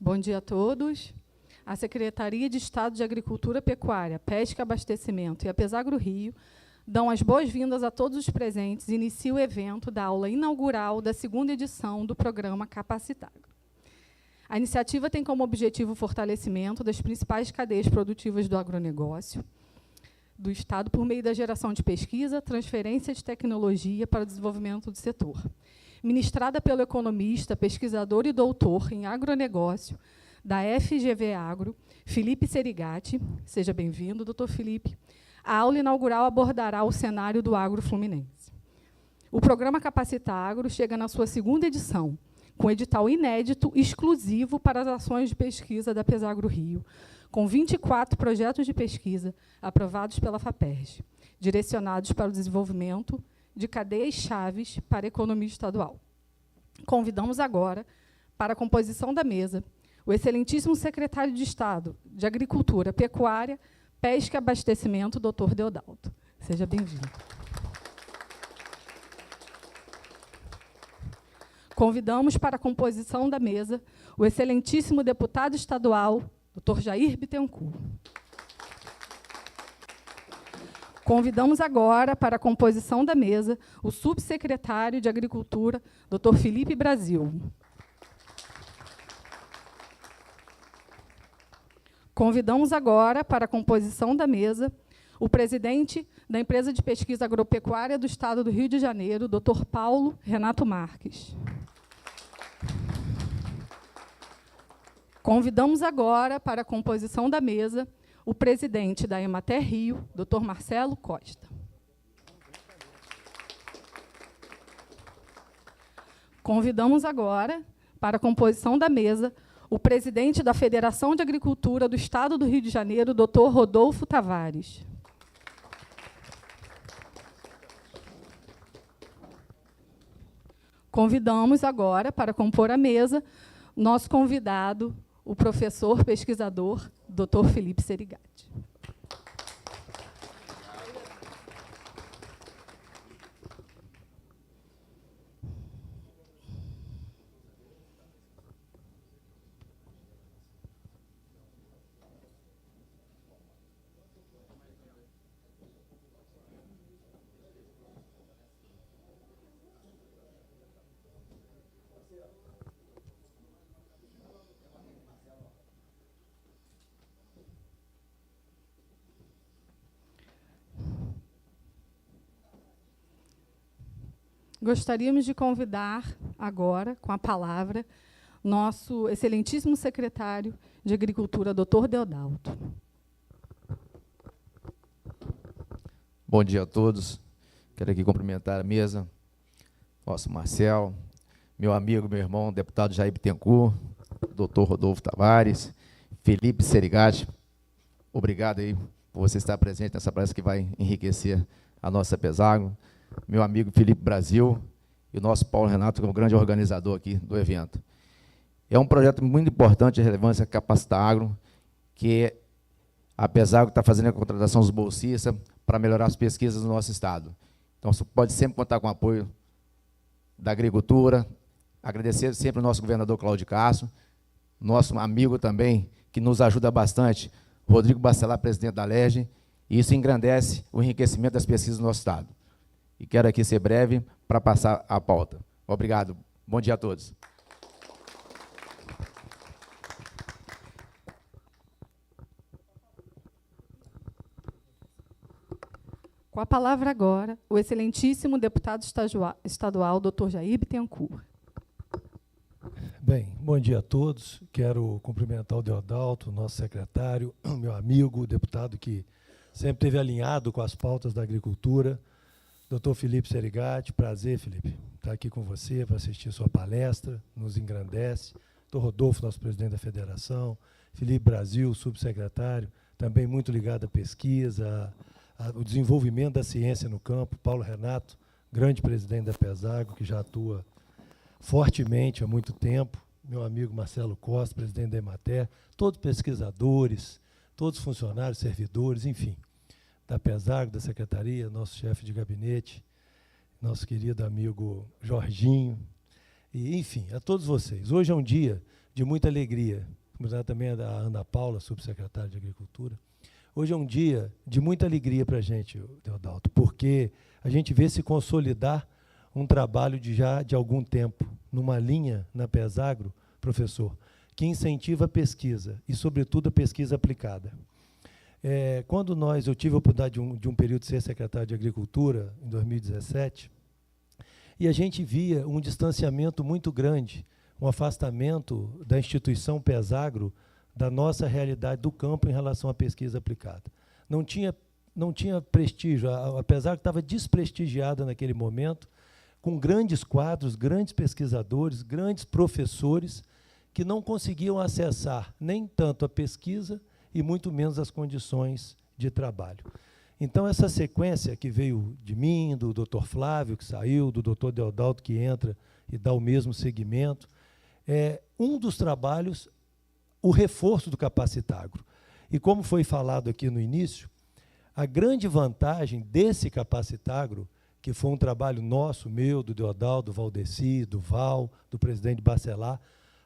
Bom dia a todos. A Secretaria de Estado de Agricultura, Pecuária, Pesca e Abastecimento e a Pesagro Rio dão as boas-vindas a todos os presentes e inicia o evento da aula inaugural da segunda edição do programa Capacitagro. A iniciativa tem como objetivo o fortalecimento das principais cadeias produtivas do agronegócio do Estado por meio da geração de pesquisa, transferência de tecnologia para o desenvolvimento do setor. Ministrada pelo economista, pesquisador e doutor em agronegócio da FGV Agro, Felipe Serigati. Seja bem-vindo, doutor Felipe. A aula inaugural abordará o cenário do agro fluminense. O programa Capacitagro chega na sua segunda edição, com edital inédito exclusivo para as ações de pesquisa da Pesagro Rio, com 24 projetos de pesquisa aprovados pela FAPERJ, direcionados para o desenvolvimento de cadeias chaves para a economia estadual. Convidamos agora, para a composição da mesa, o excelentíssimo secretário de Estado de Agricultura, Pecuária, Pesca e Abastecimento, doutor Deodalto. Seja bem-vindo. Convidamos para a composição da mesa o excelentíssimo deputado estadual, doutor Jair Bittencourt. Convidamos agora para a composição da mesa o subsecretário de Agricultura, doutor Felipe Brasil. Convidamos agora para a composição da mesa o presidente da Empresa de Pesquisa Agropecuária do Estado do Rio de Janeiro, doutor Paulo Renato Marques. Convidamos agora para a composição da mesa o presidente da Emater Rio, doutor Marcelo Costa. Convidamos agora para a composição da mesa o presidente da Federação de Agricultura do Estado do Rio de Janeiro, doutor Rodolfo Tavares. Convidamos agora para compor a mesa nosso convidado, o professor pesquisador, doutor Felipe Serigati. Gostaríamos de convidar agora, com a palavra, nosso excelentíssimo secretário de Agricultura, doutor Deodalto. Bom dia a todos. Quero aqui cumprimentar a mesa, nosso Marcelo, meu amigo, meu irmão, deputado Jair Bittencourt, doutor Rodolfo Tavares, Felipe Serigati. Obrigado aí por você estar presente nessa palestra que vai enriquecer a nossa Pesagro. Meu amigo Felipe Brasil e o nosso Paulo Renato, que é um grande organizador aqui do evento. É um projeto muito importante de relevância Capacitagro, que a Pesagro está fazendo a contratação dos bolsistas para melhorar as pesquisas no nosso estado. Então, você pode sempre contar com o apoio da agricultura, agradecer sempre ao nosso governador Cláudio Castro, nosso amigo também, que nos ajuda bastante, Rodrigo Bacelar, presidente da LERJ, e isso engrandece o enriquecimento das pesquisas no nosso estado. E quero aqui ser breve para passar a pauta. Obrigado. Bom dia a todos. Com a palavra agora, o excelentíssimo deputado estadual, doutor Jair Bittencourt. Bem, bom dia a todos. Quero cumprimentar o Deodalto, nosso secretário, meu amigo, deputado que sempre esteve alinhado com as pautas da agricultura. Doutor Felipe Serigati, prazer, Felipe, estar aqui com você para assistir sua palestra, nos engrandece. Doutor Rodolfo, nosso presidente da federação, Felipe Brasil, subsecretário, também muito ligado à pesquisa, ao desenvolvimento da ciência no campo. Paulo Renato, grande presidente da Pesagro, que já atua fortemente há muito tempo. Meu amigo Marcelo Costa, presidente da Emater, todos pesquisadores, todos funcionários, servidores, enfim, da Pesagro, da Secretaria, nosso chefe de gabinete, nosso querido amigo Jorginho, e, enfim, a todos vocês. Hoje é um dia de muita alegria, cumprimentar também a Ana Paula, subsecretária de Agricultura. Hoje é um dia de muita alegria para a gente, Deodalto, porque a gente vê se consolidar um trabalho já de algum tempo, numa linha na Pesagro, professor, que incentiva a pesquisa e, sobretudo, a pesquisa aplicada. Quando eu tive a oportunidade de um período de ser secretário de Agricultura, em 2017, e a gente via um distanciamento muito grande, um afastamento da instituição Pesagro da nossa realidade do campo em relação à pesquisa aplicada. Não tinha prestígio, a Pesagro estava desprestigiada naquele momento, com grandes quadros, grandes pesquisadores, grandes professores, que não conseguiam acessar nem tanto a pesquisa e muito menos as condições de trabalho. Então, essa sequência que veio de mim, do Dr. Flávio, que saiu, do Dr. Deodalto, que entra e dá o mesmo segmento, um dos trabalhos, o reforço do Capacitagro. E como foi falado aqui no início, a grande vantagem desse Capacitagro, que foi um trabalho nosso, meu, do Deodalto, do Valdeci, do Val, do presidente Bacelar,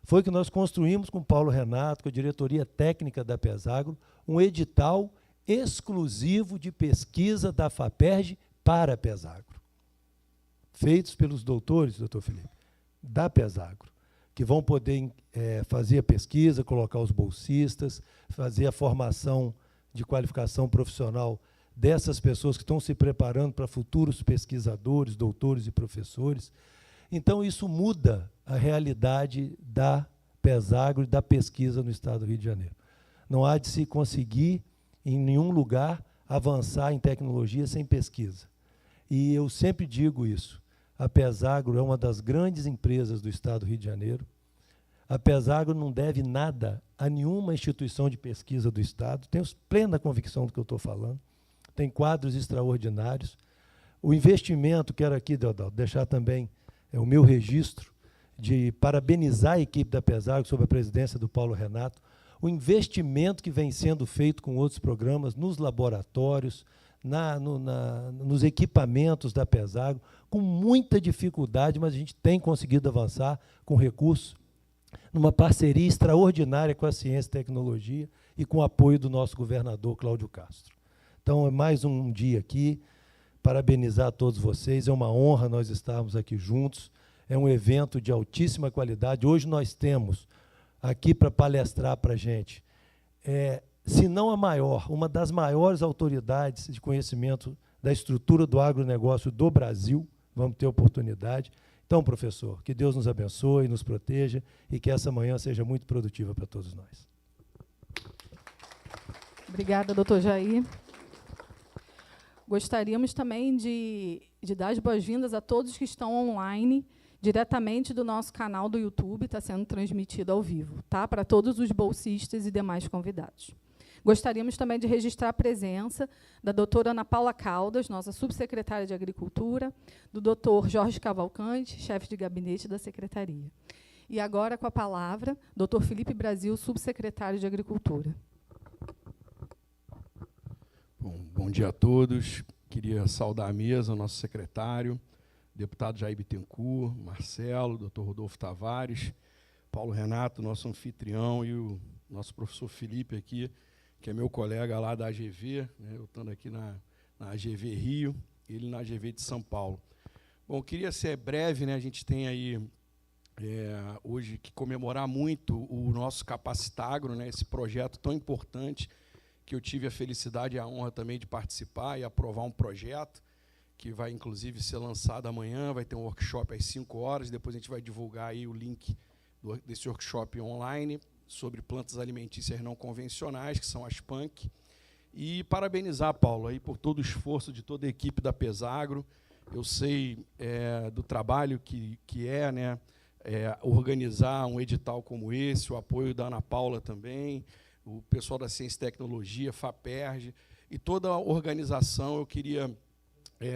foi que nós construímos com o Paulo Renato, com a diretoria técnica da Pesagro, um edital exclusivo de pesquisa da FAPERJ para a Pesagro, feitos pelos doutores, doutor Felipe, da Pesagro, que vão poder fazer a pesquisa, colocar os bolsistas, fazer a formação de qualificação profissional dessas pessoas que estão se preparando para futuros pesquisadores, doutores e professores. Então, isso muda a realidade da Pesagro e da pesquisa no Estado do Rio de Janeiro. Não há de se conseguir, em nenhum lugar, avançar em tecnologia sem pesquisa. E eu sempre digo isso. A Pesagro é uma das grandes empresas do Estado do Rio de Janeiro. A Pesagro não deve nada a nenhuma instituição de pesquisa do Estado. Tenho plena convicção do que eu estou falando. Tem quadros extraordinários. O investimento, quero aqui, Deodalto, deixar também o meu registro de parabenizar a equipe da Pesagro sob a presidência do Paulo Renato, o investimento que vem sendo feito com outros programas nos laboratórios, nos equipamentos da Pesagro, com muita dificuldade, mas a gente tem conseguido avançar com recursos, numa parceria extraordinária com a ciência e tecnologia e com o apoio do nosso governador, Cláudio Castro. Então, é mais um dia aqui, parabenizar a todos vocês, é uma honra nós estarmos aqui juntos, é um evento de altíssima qualidade. Hoje nós temos aqui para palestrar para a gente, se não a maior, uma das maiores autoridades de conhecimento da estrutura do agronegócio do Brasil, vamos ter oportunidade. Então, professor, que Deus nos abençoe, nos proteja e que essa manhã seja muito produtiva para todos nós. Obrigada, doutor Jair. Gostaríamos também de dar as boas-vindas a todos que estão online, diretamente do nosso canal do YouTube, está sendo transmitido ao vivo, tá? Para todos os bolsistas e demais convidados. Gostaríamos também de registrar a presença da doutora Ana Paula Caldas, nossa subsecretária de Agricultura, do doutor Jorge Cavalcante, chefe de gabinete da Secretaria. E agora, com a palavra, doutor Felipe Brasil, subsecretário de Agricultura. Bom dia a todos. Queria saudar a mesa, o nosso secretário, deputado Jair Bittencourt, Marcelo, doutor Rodolfo Tavares, Paulo Renato, nosso anfitrião, e o nosso professor Felipe aqui, que é meu colega lá da AGV, né, eu estando aqui na AGV Rio, ele na AGV de São Paulo. Bom, eu queria ser breve, né, a gente tem aí hoje que comemorar muito o nosso Capacitagro, né, esse projeto tão importante, que eu tive a felicidade e a honra também de participar e aprovar um projeto, que vai, inclusive, ser lançado amanhã, vai ter um workshop às 5 horas, depois a gente vai divulgar aí o link desse workshop online, sobre plantas alimentícias não convencionais, que são as PANC, e parabenizar, Paulo, aí, por todo o esforço de toda a equipe da Pesagro. Eu sei do trabalho que né, organizar um edital como esse, o apoio da Ana Paula também, o pessoal da Ciência e Tecnologia, FAPERJ, e toda a organização. Eu queria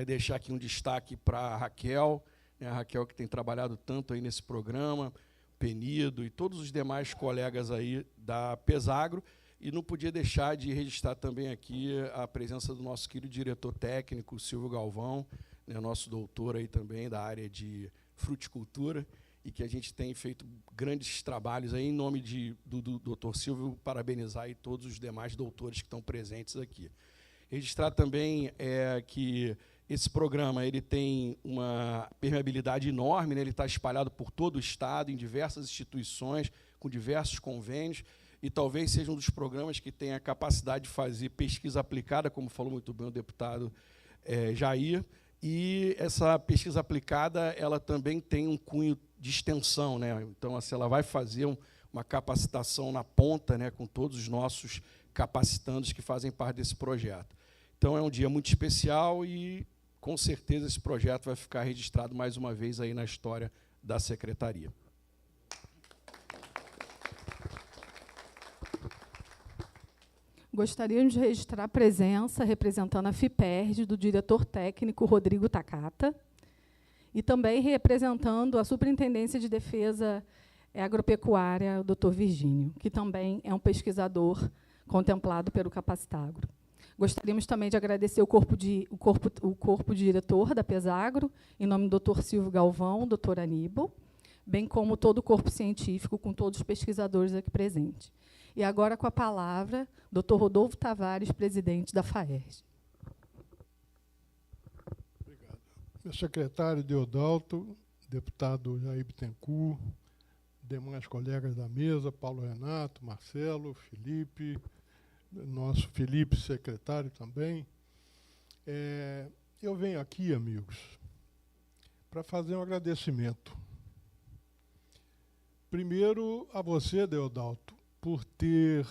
deixar aqui um destaque para a Raquel, né, a Raquel que tem trabalhado tanto aí nesse programa, Penido e todos os demais colegas aí da Pesagro, e não podia deixar de registrar também aqui a presença do nosso querido diretor técnico, Silvio Galvão, né, nosso doutor aí também da área de fruticultura, e que a gente tem feito grandes trabalhos aí, em nome do doutor Silvio, parabenizar aí todos os demais doutores que estão presentes aqui. Registrar também que esse programa ele tem uma permeabilidade enorme, né? Ele está espalhado por todo o Estado, em diversas instituições, com diversos convênios, e talvez seja um dos programas que tem a capacidade de fazer pesquisa aplicada, como falou muito bem o deputado Jair, e essa pesquisa aplicada ela também tem um cunho de extensão, né? Então, assim, ela vai fazer uma capacitação na ponta, né, com todos os nossos capacitandos que fazem parte desse projeto. Então, é um dia muito especial e, com certeza, esse projeto vai ficar registrado mais uma vez aí na história da Secretaria. Gostaríamos de registrar a presença, representando a FIPERJ, do diretor técnico Rodrigo Takata, e também representando a Superintendência de Defesa Agropecuária, o doutor Virgínio, que também é um pesquisador contemplado pelo Capacitagro. Gostaríamos também de agradecer o corpo diretor da Pesagro, em nome do doutor Silvio Galvão, doutor Aníbal, bem como todo o corpo científico, com todos os pesquisadores aqui presentes. E agora, com a palavra, doutor Rodolfo Tavares, presidente da FAERJ. Obrigado. Meu secretário Deodalto, deputado Jair Bittencourt, demais colegas da mesa, Paulo Renato, Marcelo, Felipe, nosso Felipe, secretário também. Eu venho aqui, amigos, para fazer um agradecimento. Primeiro, a você, Deodalto, por ter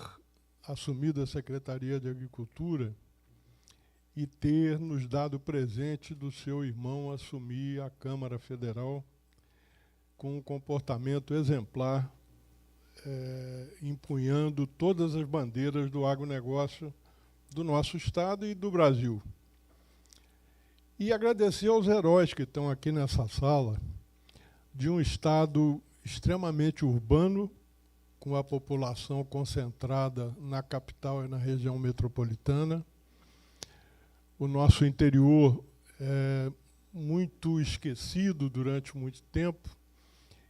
assumido a Secretaria de Agricultura e ter nos dado o presente do seu irmão assumir a Câmara Federal com um comportamento exemplar, empunhando todas as bandeiras do agronegócio do nosso Estado e do Brasil. E agradecer aos heróis que estão aqui nessa sala, de um Estado extremamente urbano, com a população concentrada na capital e na região metropolitana. O nosso interior é muito esquecido durante muito tempo,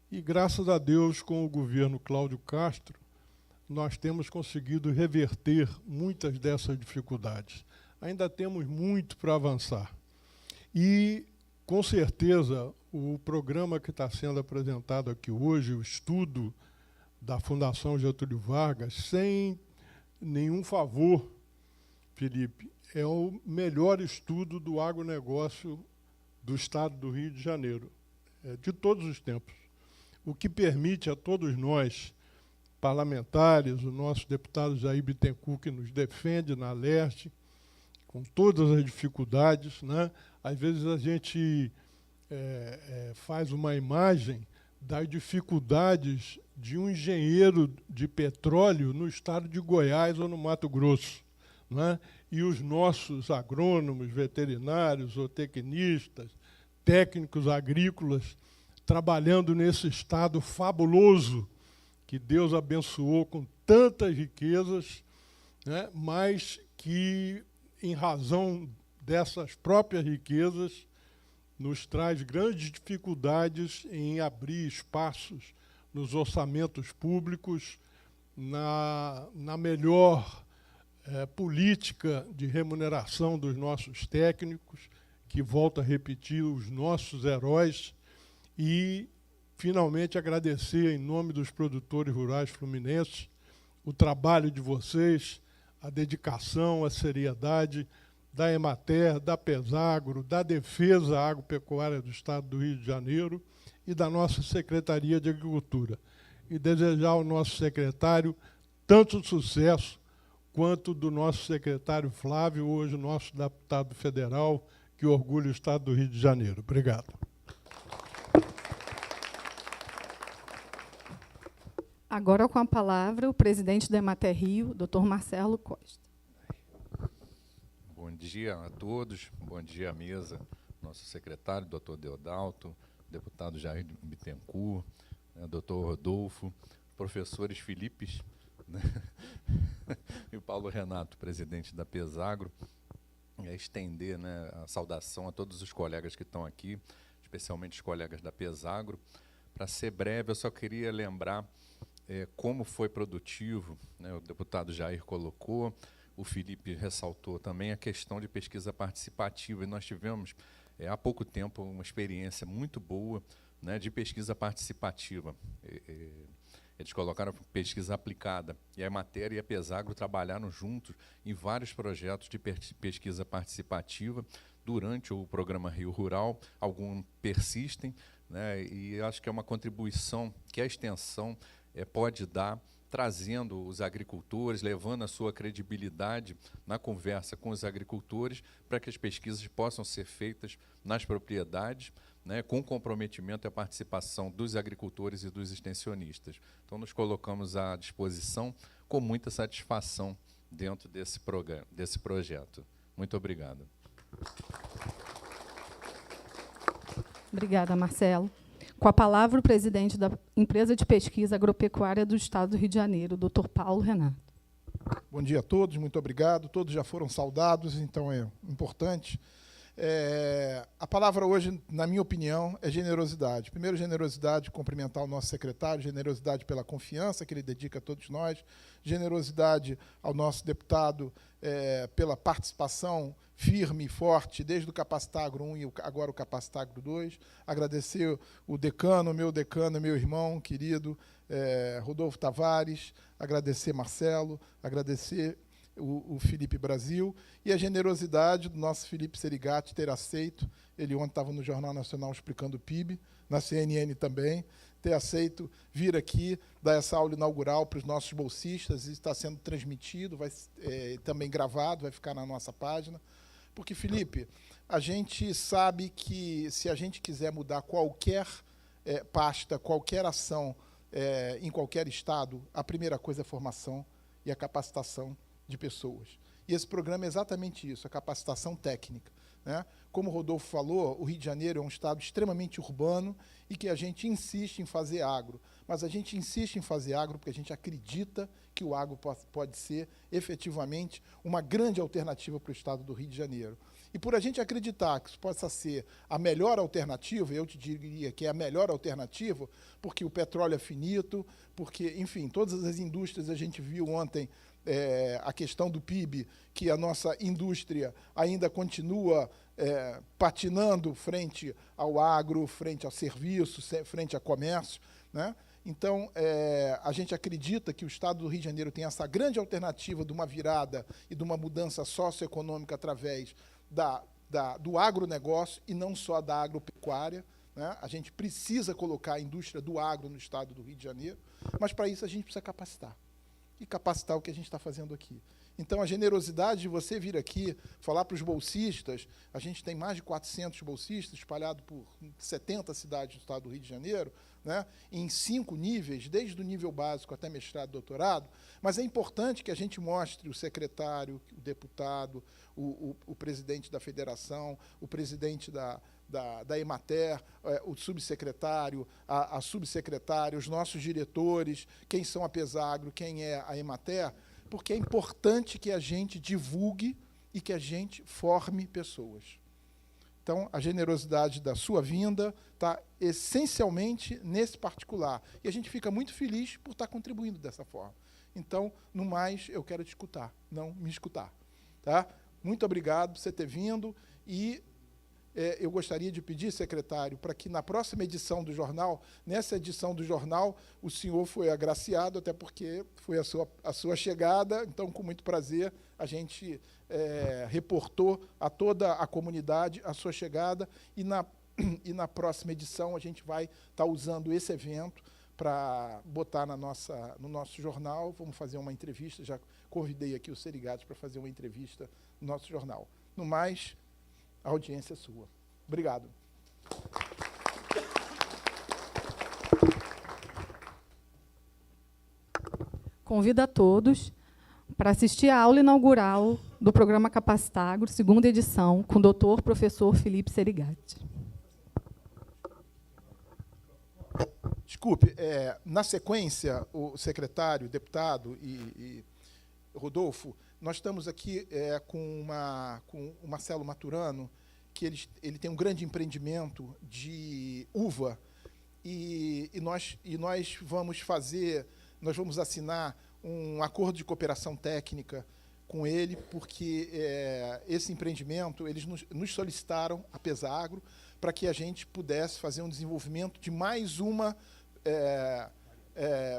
e, graças a Deus, com o governo Cláudio Castro, nós temos conseguido reverter muitas dessas dificuldades. Ainda temos muito para avançar. E, com certeza, o programa que está sendo apresentado aqui hoje, o estudo da Fundação Getúlio Vargas, sem nenhum favor, Felipe, é o melhor estudo do agronegócio do Estado do Rio de Janeiro, de todos os tempos. O que permite a todos nós, parlamentares, o nosso deputado Jair Bittencourt, que nos defende na Leste, com todas as dificuldades, né? Às vezes a gente faz uma imagem das dificuldades de um engenheiro de petróleo no estado de Goiás ou no Mato Grosso, né? E os nossos agrônomos, veterinários, zootecnistas, técnicos agrícolas, trabalhando nesse estado fabuloso que Deus abençoou com tantas riquezas, né? Mas que, em razão dessas próprias riquezas, nos traz grandes dificuldades em abrir espaços nos orçamentos públicos, na melhor política de remuneração dos nossos técnicos, que, volto a repetir, os nossos heróis, e, finalmente, agradecer, em nome dos produtores rurais fluminenses, o trabalho de vocês, a dedicação, a seriedade da Emater, da Pesagro, da Defesa Agropecuária do Estado do Rio de Janeiro e da nossa Secretaria de Agricultura. E desejar ao nosso secretário tanto sucesso quanto do nosso secretário Flávio, hoje nosso deputado federal, que orgulha o Estado do Rio de Janeiro. Obrigado. Agora, com a palavra, o presidente da Emater Rio, doutor Marcelo Costa. Bom dia a todos, bom dia à mesa, nosso secretário, doutor Deodalto, deputado Jair Bittencourt, doutor Rodolfo, professores Filipes, né? E o Paulo Renato, presidente da Pesagro, estender, né, a saudação a todos os colegas que estão aqui, especialmente os colegas da Pesagro, Para ser breve, eu só queria lembrar como foi produtivo, né, o deputado Jair colocou, o Felipe ressaltou também a questão de pesquisa participativa, e nós tivemos, há pouco tempo, uma experiência muito boa, né, de pesquisa participativa. Eles colocaram pesquisa aplicada, e a Emater e a Pesagro trabalharam juntos em vários projetos de pesquisa participativa durante o programa Rio Rural. Alguns persistem, né, e acho que é uma contribuição que a extensão pode dar, trazendo os agricultores, levando a sua credibilidade na conversa com os agricultores, para que as pesquisas possam ser feitas nas propriedades, né, com comprometimento e a participação dos agricultores e dos extensionistas. Então, nos colocamos à disposição com muita satisfação dentro desse programa, desse projeto. Muito obrigado. Obrigada, Marcelo. Com a palavra, o presidente da Empresa de Pesquisa Agropecuária do Estado do Rio de Janeiro, Dr. Paulo Renato. Bom dia a todos, muito obrigado. Todos já foram saudados, então é importante. A palavra hoje, na minha opinião, é generosidade. Primeiro, generosidade, cumprimentar o nosso secretário, generosidade pela confiança que ele dedica a todos nós, generosidade ao nosso deputado pela participação firme e forte, desde o Capacitagro 1 e agora o Capacitagro 2. Agradecer o decano, meu irmão querido, Rodolfo Tavares, agradecer Marcelo, agradecer o Felipe Brasil, e a generosidade do nosso Felipe Serigati ter aceito, ele ontem estava no Jornal Nacional explicando o PIB, na CNN também, ter aceito vir aqui, dar essa aula inaugural para os nossos bolsistas, e está sendo transmitido, vai também gravado, vai ficar na nossa página, porque, Felipe, a gente sabe que, se a gente quiser mudar qualquer pasta, qualquer ação em qualquer estado, a primeira coisa é a formação e a capacitação de pessoas. E esse programa é exatamente isso, a capacitação técnica, né? Como o Rodolfo falou, o Rio de Janeiro é um estado extremamente urbano e que a gente insiste em fazer agro. Mas a gente insiste em fazer agro porque a gente acredita que o agro pode ser, efetivamente, uma grande alternativa para o estado do Rio de Janeiro. E por a gente acreditar que isso possa ser a melhor alternativa, eu te diria que é a melhor alternativa, porque o petróleo é finito, porque, enfim, todas as indústrias, a gente viu ontem a questão do PIB, que a nossa indústria ainda continua patinando frente ao agro, frente ao serviço, frente ao comércio, né? Então, a gente acredita que o estado do Rio de Janeiro tem essa grande alternativa de uma virada e de uma mudança socioeconômica através do agronegócio e não só da agropecuária, né? A gente precisa colocar a indústria do agro no estado do Rio de Janeiro, mas, para isso, a gente precisa capacitar. E capacitar o que a gente está fazendo aqui. Então, a generosidade de você vir aqui, falar para os bolsistas, a gente tem mais de 400 bolsistas espalhados por 70 cidades do estado do Rio de Janeiro, né, em 5 níveis, desde o nível básico até mestrado e doutorado, mas é importante que a gente mostre o secretário, o deputado, o presidente da federação, o presidente da Emater, o subsecretário, a subsecretária, os nossos diretores, quem são a Pesagro, quem é a Emater, porque é importante que a gente divulgue e que a gente forme pessoas. Então, a generosidade da sua vinda está essencialmente nesse particular. E a gente fica muito feliz por estar contribuindo dessa forma. Então, no mais, eu quero te escutar, não me escutar. Tá? Muito obrigado por você ter vindo e eu gostaria de pedir, secretário, para que na próxima edição do jornal, nessa edição do jornal, o senhor foi agraciado, até porque foi a sua chegada, então, com muito prazer, a gente reportou a toda a comunidade a sua chegada, e na próxima edição a gente vai estar usando esse evento para botar no nosso jornal. Vamos fazer uma entrevista, já convidei aqui o Serigati para fazer uma entrevista no nosso jornal. No mais, a audiência é sua. Obrigado. Convido a todos para assistir à aula inaugural do programa Capacitagro, segunda edição, com o doutor professor Felipe Serigati. Desculpe, na sequência, o secretário, deputado e Rodolfo, nós estamos aqui com o Marcelo Maturano, que ele tem um grande empreendimento de uva, e nós vamos assinar um acordo de cooperação técnica com ele, porque esse empreendimento, eles nos solicitaram, a Pesagro, para que a gente pudesse fazer um desenvolvimento de mais uma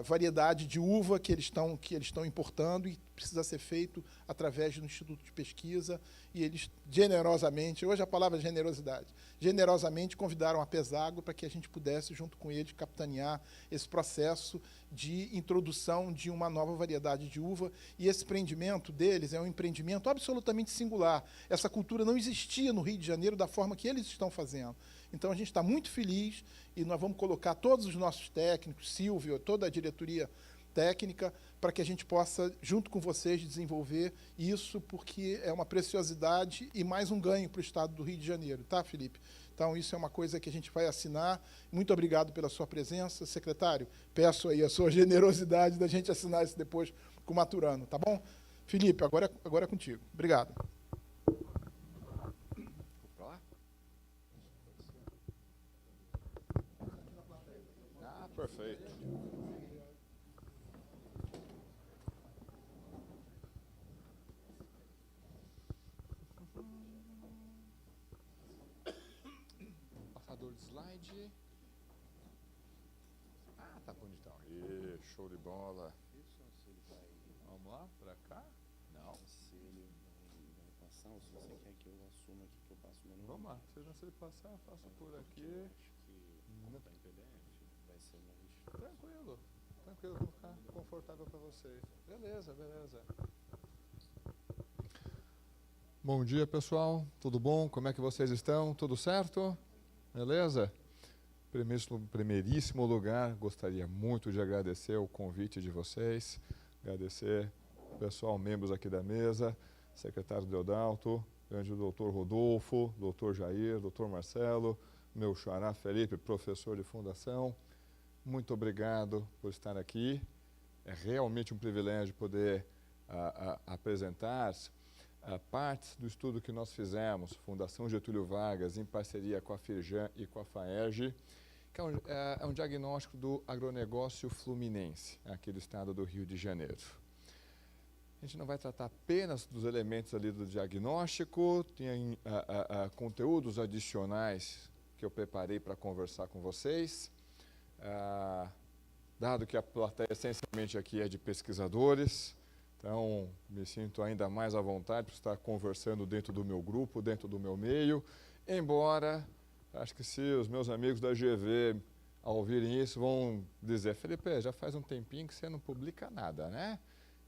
variedade de uva que eles estão importando, e precisa ser feito através do Instituto de Pesquisa, e eles generosamente, hoje a palavra é generosidade, generosamente convidaram a Pesagro para que a gente pudesse, junto com eles, capitanear esse processo de introdução de uma nova variedade de uva, e esse empreendimento deles é um empreendimento absolutamente singular. Essa cultura não existia no Rio de Janeiro da forma que eles estão fazendo. Então, a gente está muito feliz, e nós vamos colocar todos os nossos técnicos, Silvio, toda a diretoria técnica, para que a gente possa, junto com vocês, desenvolver isso, porque é uma preciosidade e mais um ganho para o Estado do Rio de Janeiro. Tá, Felipe? Então, isso é uma coisa que a gente vai assinar. Muito obrigado pela sua presença. Secretário, peço aí a sua generosidade da gente assinar isso depois com o Maturano, tá bom? Felipe, agora é contigo. Obrigado. Perfeito. Passador de slide. Ah, tá bonitão. Ih, show de bola. Vamos lá, pra cá? Não. Se ele vai passar, ou se você quer que eu assuma aqui, que eu passo o menu. Vamos lá. Se ele passar, eu passo por aqui. Eu acho que, como tá em PDF, vai ser mais... Tranquilo, vou ficar confortável para vocês. Beleza. Bom dia, pessoal. Tudo bom? Como é que vocês estão? Tudo certo? Beleza? Primeiríssimo lugar, gostaria muito de agradecer o convite de vocês, agradecer o pessoal, membros aqui da mesa, secretário Deodalto, grande doutor Rodolfo, doutor Jair, doutor Marcelo, meu xará Felipe, professor de fundação. Muito obrigado por estar aqui. É realmente um privilégio poder apresentar partes do estudo que nós fizemos, Fundação Getúlio Vargas, em parceria com a Firjan e com a FAERJ, que é um diagnóstico do agronegócio fluminense, aqui do estado do Rio de Janeiro. A gente não vai tratar apenas dos elementos ali do diagnóstico, tem conteúdos adicionais que eu preparei para conversar com vocês. Dado que a plateia essencialmente aqui é de pesquisadores, então me sinto ainda mais à vontade para estar conversando dentro do meu grupo, dentro do meu meio, embora acho que se os meus amigos da GV ao ouvirem isso vão dizer: Felipe, já faz um tempinho que você não publica nada, né?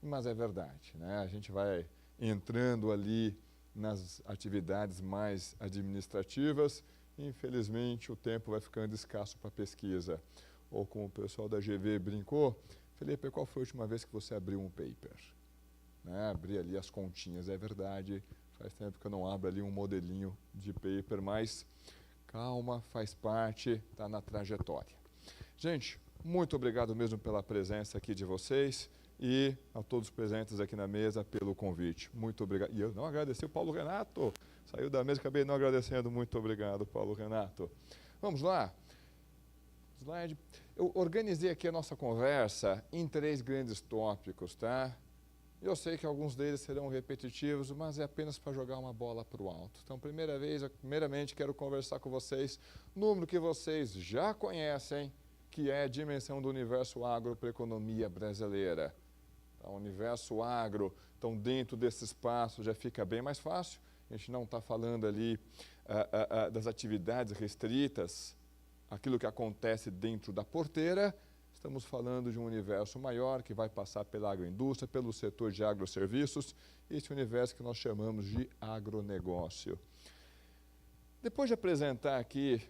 Mas é verdade, né? A gente vai entrando ali nas atividades mais administrativas. Infelizmente, o tempo vai ficando escasso para pesquisa. Ou como o pessoal da GV brincou, Felipe, qual foi a última vez que você abriu um paper? Né? Abri ali as continhas, é verdade, faz tempo que eu não abro ali um modelinho de paper, mas calma, faz parte, está na trajetória. Gente, muito obrigado mesmo pela presença aqui de vocês e a todos presentes aqui na mesa pelo convite. Muito obrigado. E eu não agradeci o Paulo Renato. Saiu da mesa e acabei não agradecendo. Muito obrigado, Paulo Renato. Vamos lá. Slide. Eu organizei aqui a nossa conversa em 3 grandes tópicos, tá? Eu sei que alguns deles serão repetitivos, mas é apenas para jogar uma bola para o alto. Então, primeiramente, quero conversar com vocês número que vocês já conhecem, que é a dimensão do universo agro para a economia brasileira. Então, o universo agro, então, dentro desse espaço já fica bem mais fácil. A gente não está falando ali das atividades restritas, aquilo que acontece dentro da porteira. Estamos falando de um universo maior que vai passar pela agroindústria, pelo setor de agroserviços, esse universo que nós chamamos de agronegócio. Depois de apresentar aqui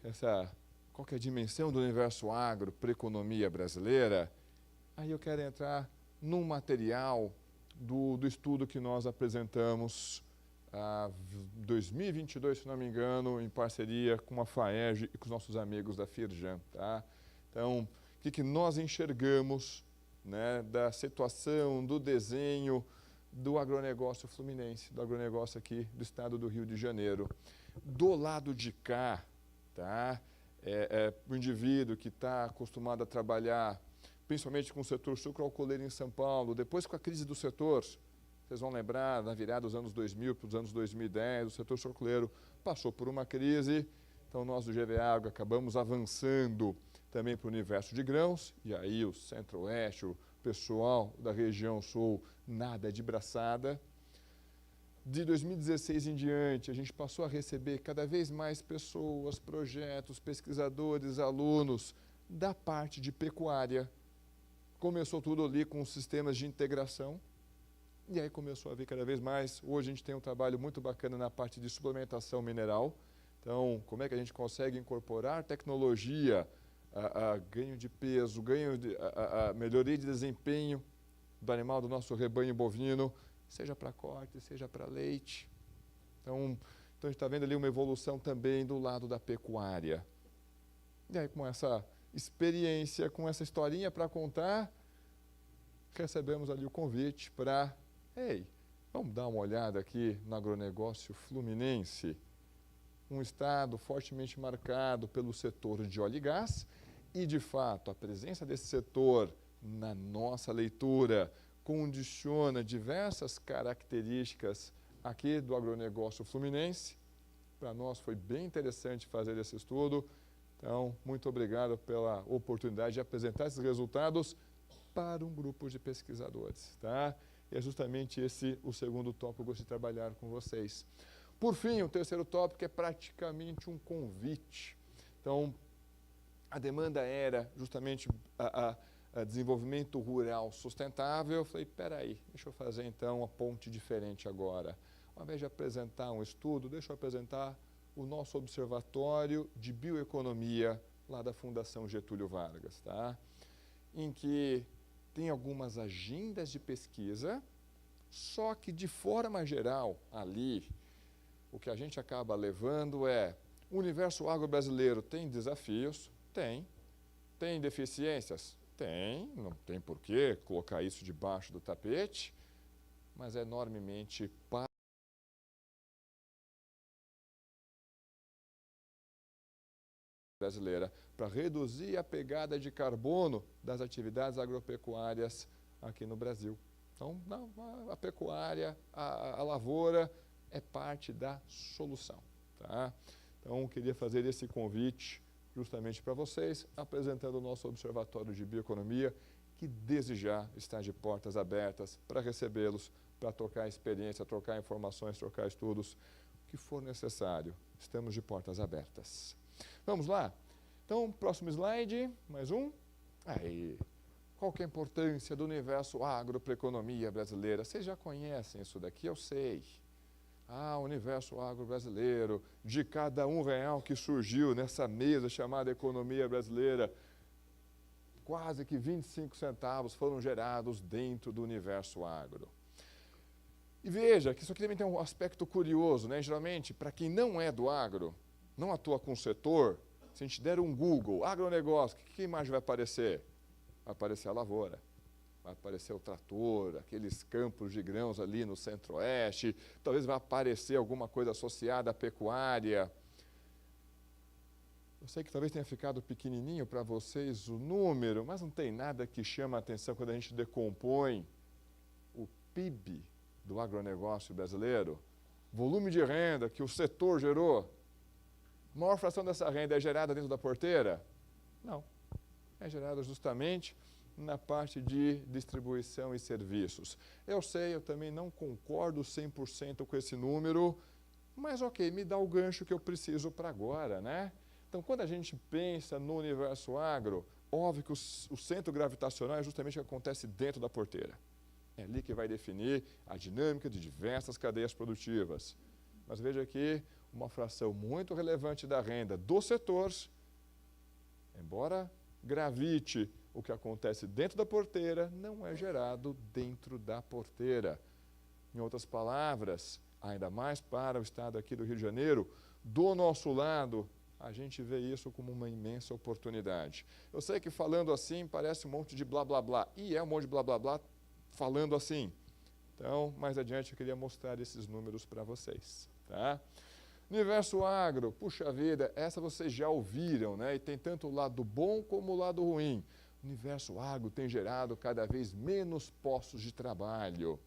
qual que é a dimensão do universo agro para a economia brasileira, aí eu quero entrar num material do estudo que nós apresentamos 2022, se não me engano, em parceria com a FAERJ e com os nossos amigos da Firjan. Tá? Então, o que nós enxergamos, né, da situação, do desenho do agronegócio fluminense, do agronegócio aqui do estado do Rio de Janeiro. Do lado de cá, tá? o indivíduo que está acostumado a trabalhar, principalmente com o setor sucroalcooleiro em São Paulo, depois com a crise do setor, vocês vão lembrar, na virada dos anos 2000 para os anos 2010, o setor sucroalcooleiro passou por uma crise, então nós do GV Agro acabamos avançando também para o universo de grãos, e aí o Centro-Oeste, o pessoal da região sul, nada de braçada. De 2016 em diante, a gente passou a receber cada vez mais pessoas, projetos, pesquisadores, alunos da parte de pecuária. Começou tudo ali com os sistemas de integração, e aí começou a vir cada vez mais. Hoje a gente tem um trabalho muito bacana na parte de suplementação mineral. Então, como é que a gente consegue incorporar tecnologia, ganho de peso, melhoria de desempenho do animal, do nosso rebanho bovino, seja para corte, seja para leite. Então a gente está vendo ali uma evolução também do lado da pecuária. E aí, com essa experiência, com essa historinha para contar, recebemos ali o convite para, vamos dar uma olhada aqui no agronegócio fluminense, um estado fortemente marcado pelo setor de óleo e gás, e, de fato, a presença desse setor na nossa leitura condiciona diversas características aqui do agronegócio fluminense. Para nós foi bem interessante fazer esse estudo. Então, muito obrigado pela oportunidade de apresentar esses resultados para um grupo de pesquisadores. Tá? E é justamente esse o segundo tópico que eu gostaria de trabalhar com vocês. Por fim, o terceiro tópico é praticamente um convite. Então, a demanda era justamente desenvolvimento rural sustentável. Eu falei, peraí, deixa eu fazer então uma ponte diferente agora. Ao invés de apresentar um estudo, deixa eu apresentar o nosso observatório de bioeconomia lá da Fundação Getúlio Vargas, tá? Em que tem algumas agendas de pesquisa, só que de forma geral ali, o que a gente acaba levando é, o universo agro brasileiro tem desafios? Tem. Tem deficiências? Tem. Não tem por que colocar isso debaixo do tapete, mas é enormemente brasileira para reduzir a pegada de carbono das atividades agropecuárias aqui no Brasil. Então, a pecuária, a lavoura é parte da solução. Tá? Então, queria fazer esse convite justamente para vocês, apresentando o nosso Observatório de Bioeconomia, que desde já está de portas abertas para recebê-los, para trocar experiência, trocar informações, trocar estudos, o que for necessário. Estamos de portas abertas. Vamos lá? Então, próximo slide, mais um. Aí, qual que é a importância do universo agro para a economia brasileira? Vocês já conhecem isso daqui, eu sei. O universo agro brasileiro, de cada R$1 que surgiu nessa mesa chamada economia brasileira, quase que 25 centavos foram gerados dentro do universo agro. E veja que isso aqui também tem um aspecto curioso, né? Geralmente, para quem não é do agro, não atua com o setor, se a gente der um Google, agronegócio, que imagem vai aparecer? Vai aparecer a lavoura. Vai aparecer o trator, aqueles campos de grãos ali no Centro-Oeste, talvez vai aparecer alguma coisa associada à pecuária. Eu sei que talvez tenha ficado pequenininho para vocês o número, mas não tem nada que chama a atenção quando a gente decompõe o PIB do agronegócio brasileiro, volume de renda que o setor gerou. A maior fração dessa renda é gerada dentro da porteira? Não. É gerada justamente na parte de distribuição e serviços. Eu sei, eu também não concordo 100% com esse número, mas ok, me dá o gancho que eu preciso para agora, né? Então, quando a gente pensa no universo agro, óbvio que o centro gravitacional é justamente o que acontece dentro da porteira. É ali que vai definir a dinâmica de diversas cadeias produtivas. Mas veja aqui, uma fração muito relevante da renda dos setores, embora gravite o que acontece dentro da porteira, não é gerado dentro da porteira. Em outras palavras, ainda mais para o estado aqui do Rio de Janeiro, do nosso lado, a gente vê isso como uma imensa oportunidade. Eu sei que falando assim parece um monte de blá blá blá, e é um monte de blá blá blá falando assim. Então, mais adiante eu queria mostrar esses números para vocês. Tá? Universo agro, puxa vida, essa vocês já ouviram, né? E tem tanto o lado bom como o lado ruim. O universo agro tem gerado cada vez menos postos de trabalho.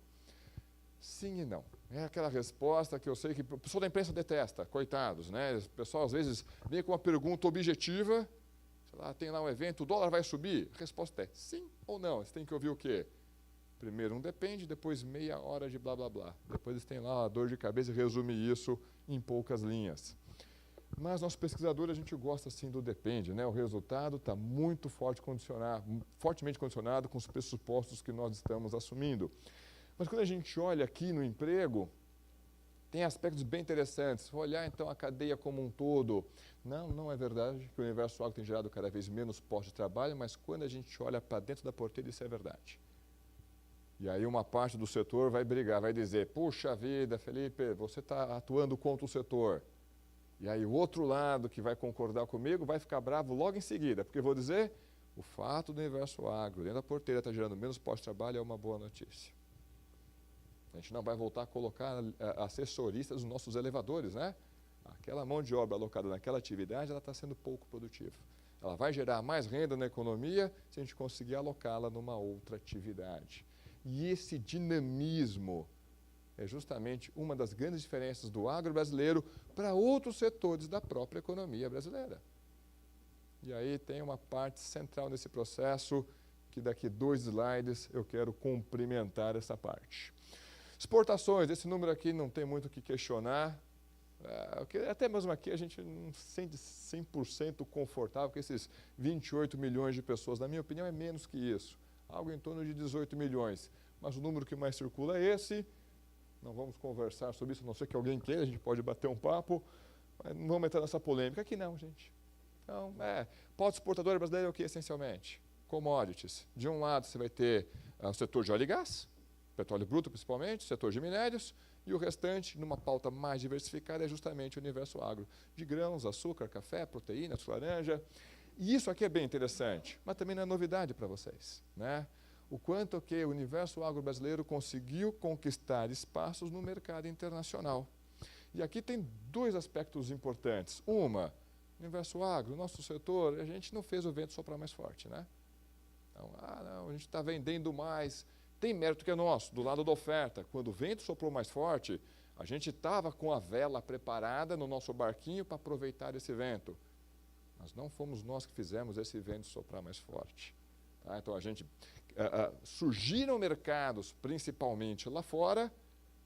Sim e não. É aquela resposta que eu sei que o pessoal da imprensa detesta, coitados, né? O pessoal às vezes vem com uma pergunta objetiva, sei lá, tem lá um evento, o dólar vai subir? A resposta é sim ou não. Você tem que ouvir o quê? Primeiro um depende, depois meia hora de blá blá blá. Depois eles têm lá a dor de cabeça e resume isso em poucas linhas. Mas nós pesquisadores, a gente gosta assim do depende, né? O resultado está muito fortemente condicionado com os pressupostos que nós estamos assumindo. Mas quando a gente olha aqui no emprego, tem aspectos bem interessantes. Vou olhar então a cadeia como um todo. Não é verdade que o universo agro tem gerado cada vez menos postos de trabalho, mas quando a gente olha para dentro da porteira, isso é verdade. E aí uma parte do setor vai brigar, vai dizer, puxa vida, Felipe, você está atuando contra o setor. E aí o outro lado que vai concordar comigo vai ficar bravo logo em seguida, porque eu vou dizer, o fato do universo agro dentro da porteira estar gerando menos postos de trabalho é uma boa notícia. A gente não vai voltar a colocar assessoristas nos nossos elevadores, né? Aquela mão de obra alocada naquela atividade, ela está sendo pouco produtiva. Ela vai gerar mais renda na economia se a gente conseguir alocá-la numa outra atividade. E esse dinamismo é justamente uma das grandes diferenças do agro brasileiro para outros setores da própria economia brasileira. E aí tem uma parte central nesse processo que daqui 2 slides eu quero cumprimentar essa parte. Exportações, esse número aqui não tem muito o que questionar. Até mesmo aqui a gente não se sente 100% confortável com esses 28 milhões de pessoas. Na minha opinião, é menos que isso. Algo em torno de 18 milhões. Mas o número que mais circula é esse. Não vamos conversar sobre isso, a não ser que alguém queira, a gente pode bater um papo. Mas não vamos entrar nessa polêmica. Aqui não, gente. Então, polo exportador brasileiro é o que, essencialmente? Commodities. De um lado, você vai ter o setor de óleo e gás, petróleo bruto principalmente, setor de minérios, e o restante, numa pauta mais diversificada, é justamente o universo agro. De grãos, açúcar, café, proteína, suco laranja. E isso aqui é bem interessante, mas também não é novidade para vocês, né? O quanto que o universo agro brasileiro conseguiu conquistar espaços no mercado internacional. E aqui tem 2 aspectos importantes. Uma, o universo agro, nosso setor, a gente não fez o vento soprar mais forte, né? Então, não, a gente está vendendo mais. Tem mérito que é nosso, do lado da oferta. Quando o vento soprou mais forte, a gente estava com a vela preparada no nosso barquinho para aproveitar esse vento. Mas não fomos nós que fizemos esse vento soprar mais forte. Tá? Então, surgiram mercados, principalmente lá fora,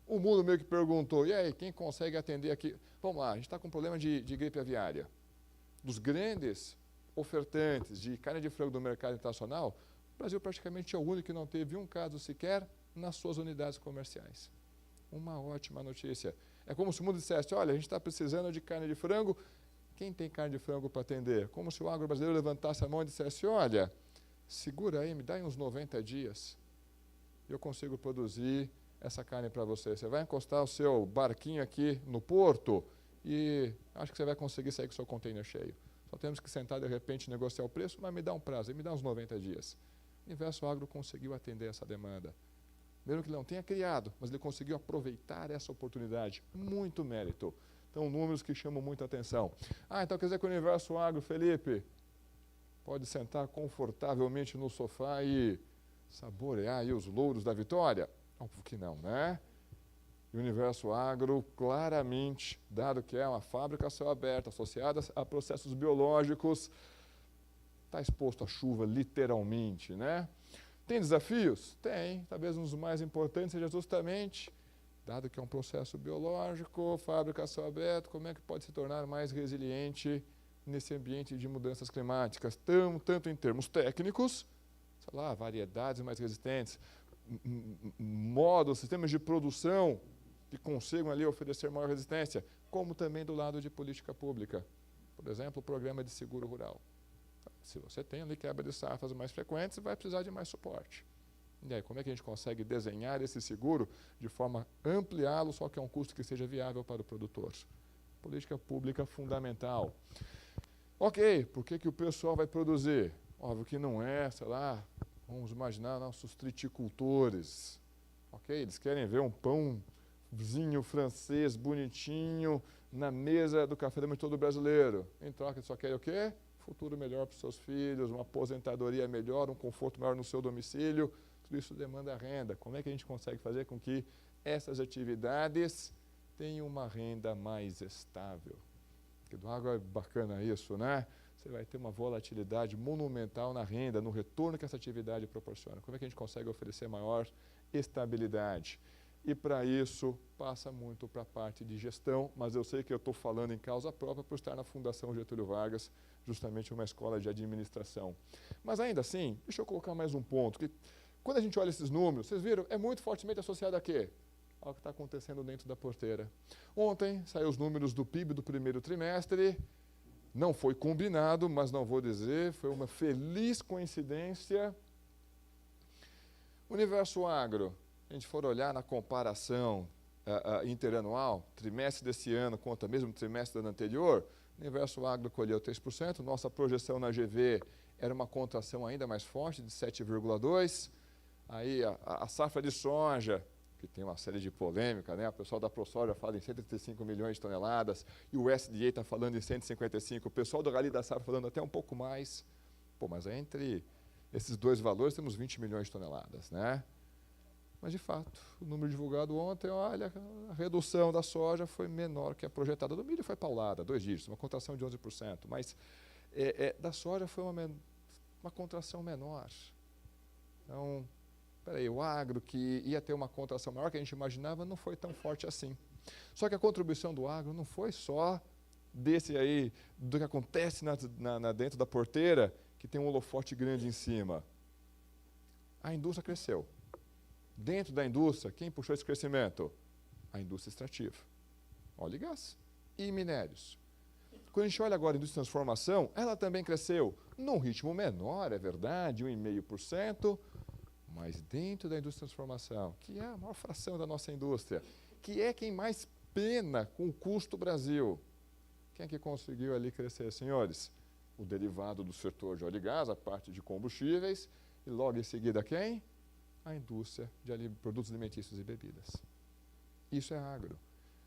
o mundo meio que perguntou, e aí, quem consegue atender aqui? Vamos lá, a gente está com um problema de gripe aviária. Dos grandes ofertantes de carne de frango do mercado internacional, o Brasil praticamente é o único que não teve um caso sequer nas suas unidades comerciais. Uma ótima notícia. É como se o mundo dissesse, olha, a gente está precisando de carne de frango, quem tem carne de frango para atender? Como se o agro brasileiro levantasse a mão e dissesse, olha, segura aí, me dá uns 90 dias, eu consigo produzir essa carne para você. Você vai encostar o seu barquinho aqui no porto e acho que você vai conseguir sair com o seu container cheio. Só temos que sentar de repente e negociar o preço, mas me dá um prazo, me dá uns 90 dias. O universo agro conseguiu atender essa demanda. Mesmo que ele não tenha criado, mas ele conseguiu aproveitar essa oportunidade. Muito mérito. Então, números que chamam muita atenção. Então quer dizer que o universo agro, Felipe, pode sentar confortavelmente no sofá e saborear aí os louros da vitória? Óbvio que não, né? E o universo agro, claramente, dado que é uma fábrica a céu aberto, associada a processos biológicos, está exposto à chuva, literalmente, né? Tem desafios? Tem. Talvez um dos mais importantes seja justamente, dado que é um processo biológico, fábrica a céu aberto, como é que pode se tornar mais resiliente nesse ambiente de mudanças climáticas, tanto em termos técnicos, sei lá, variedades mais resistentes, modos, sistemas de produção que consigam ali oferecer maior resistência, como também do lado de política pública. Por exemplo, o programa de seguro rural. Se você tem ali quebra de safras mais frequentes, vai precisar de mais suporte. E aí, como é que a gente consegue desenhar esse seguro de forma a ampliá-lo, só que é um custo que seja viável para o produtor? Política pública fundamental. Ok, por que o pessoal vai produzir? Óbvio que não é, sei lá, vamos imaginar nossos triticultores. Ok, eles querem ver um pãozinho francês bonitinho na mesa do café da manhã de todo brasileiro. Em troca, só quer o quê? Futuro melhor para os seus filhos, uma aposentadoria melhor, um conforto maior no seu domicílio. Tudo isso demanda renda. Como é que a gente consegue fazer com que essas atividades tenham uma renda mais estável? Porque do agro é bacana isso, né? Você vai ter uma volatilidade monumental na renda, no retorno que essa atividade proporciona. Como é que a gente consegue oferecer maior estabilidade? E para isso passa muito para a parte de gestão, mas eu sei que eu estou falando em causa própria por estar na Fundação Getúlio Vargas, justamente uma escola de administração. Mas ainda assim, deixa eu colocar mais um ponto, que quando a gente olha esses números, vocês viram, é muito fortemente associado a quê? Ao que está acontecendo dentro da porteira. Ontem saiu os números do PIB do primeiro trimestre, não foi combinado, mas não vou dizer, foi uma feliz coincidência. Universo Agro, a gente for olhar na comparação interanual, trimestre desse ano contra mesmo trimestre do ano anterior, o Universo Agro colheu 3%, nossa projeção na GV era uma contração ainda mais forte, de 7,2%. Aí a safra de soja, que tem uma série de polêmica, né? O pessoal da ProSoja fala em 135 milhões de toneladas, e o USDA está falando em 155, o pessoal do Rally da Safra falando até um pouco mais. Pô, mas entre esses dois valores temos 20 milhões de toneladas, né? Mas, de fato, o número divulgado ontem, olha, a redução da soja foi menor que a projetada. Do milho foi paulada, 2 dígitos, uma contração de 11%, mas da soja foi uma contração menor. Então, peraí, o agro, que ia ter uma contração maior que a gente imaginava, não foi tão forte assim. Só que a contribuição do agro não foi só desse aí, do que acontece dentro da porteira, que tem um holofote grande em cima. A indústria cresceu. Dentro da indústria, quem puxou esse crescimento? A indústria extrativa. Óleo e gás e minérios. Quando a gente olha agora a indústria de transformação, ela também cresceu num ritmo menor, é verdade, 1,5%, mas dentro da indústria de transformação, que é a maior fração da nossa indústria, que é quem mais pena com o custo Brasil. Quem é que conseguiu ali crescer, senhores? O derivado do setor de óleo e gás, a parte de combustíveis, e logo em seguida quem? A indústria de produtos alimentícios e bebidas. Isso é agro.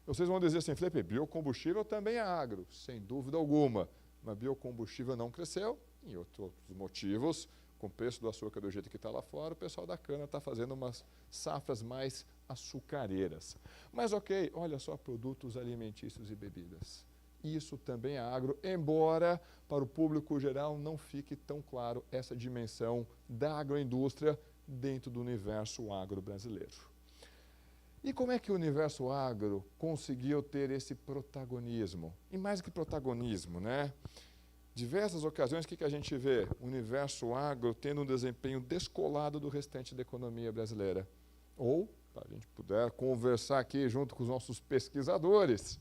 Vocês vão dizer assim, Felipe, biocombustível também é agro, sem dúvida alguma. Mas biocombustível não cresceu, em outros motivos, com o preço do açúcar do jeito que está lá fora, o pessoal da cana está fazendo umas safras mais açucareiras. Mas ok, olha só, produtos alimentícios e bebidas. Isso também é agro, embora para o público geral não fique tão claro essa dimensão da agroindústria dentro do universo agro brasileiro. E como é que o universo agro conseguiu ter esse protagonismo? E mais que protagonismo, né? Diversas ocasiões, o que a gente vê? O universo agro tendo um desempenho descolado do restante da economia brasileira. Ou, para a gente puder conversar aqui junto com os nossos pesquisadores,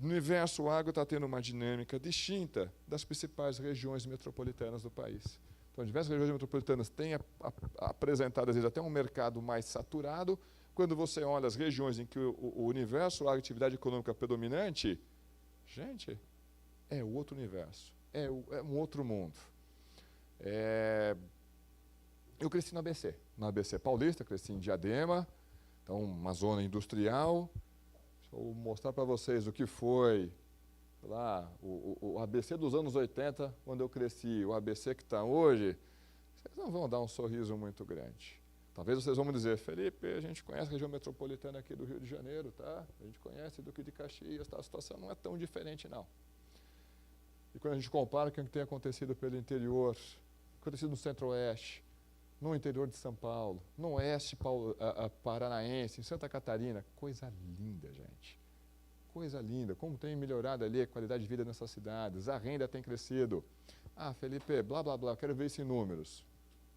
o universo agro está tendo uma dinâmica distinta das principais regiões metropolitanas do país. Então, diversas regiões metropolitanas têm apresentado, às vezes, até um mercado mais saturado. Quando você olha as regiões em que o universo agro, atividade econômica predominante, gente, é outro universo, é um outro mundo. Eu cresci no ABC Paulista, cresci em Diadema, então uma zona industrial. Deixa eu mostrar para vocês o que foi lá, o ABC dos anos 80, quando eu cresci, o ABC que está hoje, vocês não vão dar um sorriso muito grande. Talvez vocês vão me dizer, Felipe, a gente conhece a região metropolitana aqui do Rio de Janeiro, tá? A gente conhece Duque de Caxias, tá? A situação não é tão diferente, não. E quando a gente compara com o que tem acontecido pelo interior, acontecido no Centro-Oeste, no interior de São Paulo, no Oeste Paranaense, em Santa Catarina, coisa linda, gente. Coisa linda, como tem melhorado ali a qualidade de vida nessas cidades, a renda tem crescido. Ah, Felipe, blá, blá, blá, quero ver isso em números.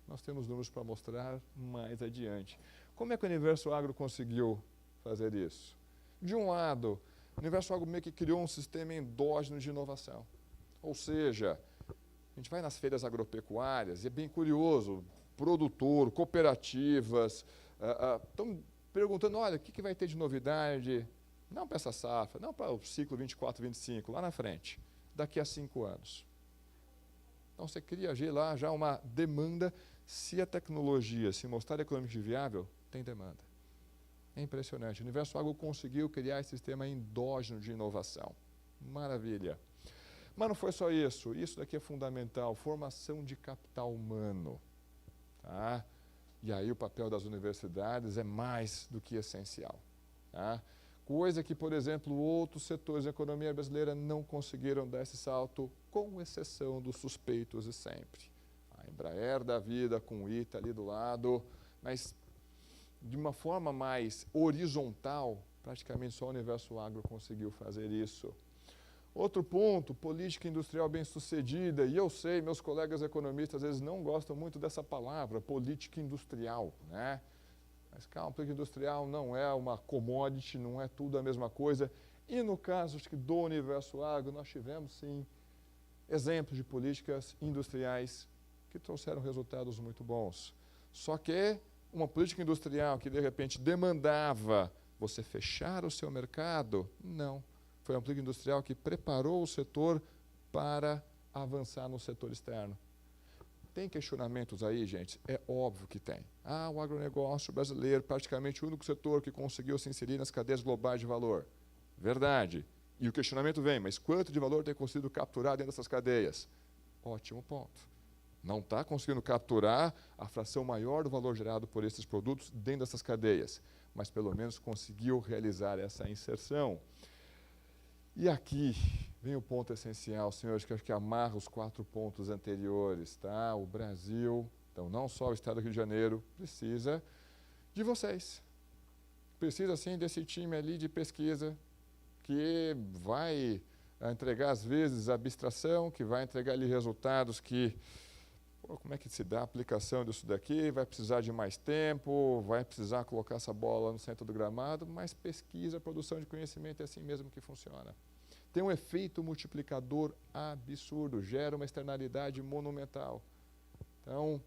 Nós temos números para mostrar mais adiante. Como é que o Universo Agro conseguiu fazer isso? De um lado, o Universo Agro meio que criou um sistema endógeno de inovação. Ou seja, a gente vai nas feiras agropecuárias e é bem curioso, produtor, cooperativas, estão perguntando, olha, o que vai ter de novidade? Não para essa safra, não para o ciclo 24, 25, lá na frente, daqui a 5 anos. Então, você cria lá já uma demanda, se a tecnologia se mostrar economicamente viável, tem demanda. É impressionante. O Universo Agro conseguiu criar esse sistema endógeno de inovação. Maravilha. Mas não foi só isso. Isso daqui é fundamental. Formação de capital humano. Tá? E aí o papel das universidades é mais do que essencial. Tá? Coisa que, por exemplo, outros setores da economia brasileira não conseguiram dar esse salto, com exceção dos suspeitos de sempre. A Embraer da vida, com o ITA ali do lado, mas de uma forma mais horizontal, praticamente só o Universo Agro conseguiu fazer isso. Outro ponto, política industrial bem-sucedida, e eu sei, meus colegas economistas às vezes não gostam muito dessa palavra, política industrial, né? Mas calma, política industrial não é uma commodity, não é tudo a mesma coisa. E no caso do Universo Agro, nós tivemos sim exemplos de políticas industriais que trouxeram resultados muito bons. Só que uma política industrial que de repente demandava você fechar o seu mercado, não. Foi uma política industrial que preparou o setor para avançar no setor externo. Tem questionamentos aí, gente? É óbvio que tem. O agronegócio brasileiro, praticamente o único setor que conseguiu se inserir nas cadeias globais de valor. Verdade. E o questionamento vem, mas quanto de valor tem conseguido capturar dentro dessas cadeias? Ótimo ponto. Não está conseguindo capturar a fração maior do valor gerado por esses produtos dentro dessas cadeias, mas pelo menos conseguiu realizar essa inserção. E aqui vem o ponto essencial, senhores, que eu acho que amarra os 4 pontos anteriores, tá? O Brasil, então não só o Estado do Rio de Janeiro, precisa de vocês. Precisa, sim, desse time ali de pesquisa que vai entregar, às vezes, abstração, que vai entregar ali resultados que... como é que se dá a aplicação disso daqui? Vai precisar de mais tempo, vai precisar colocar essa bola no centro do gramado, mas pesquisa, produção de conhecimento é assim mesmo que funciona. Tem um efeito multiplicador absurdo, gera uma externalidade monumental. Então,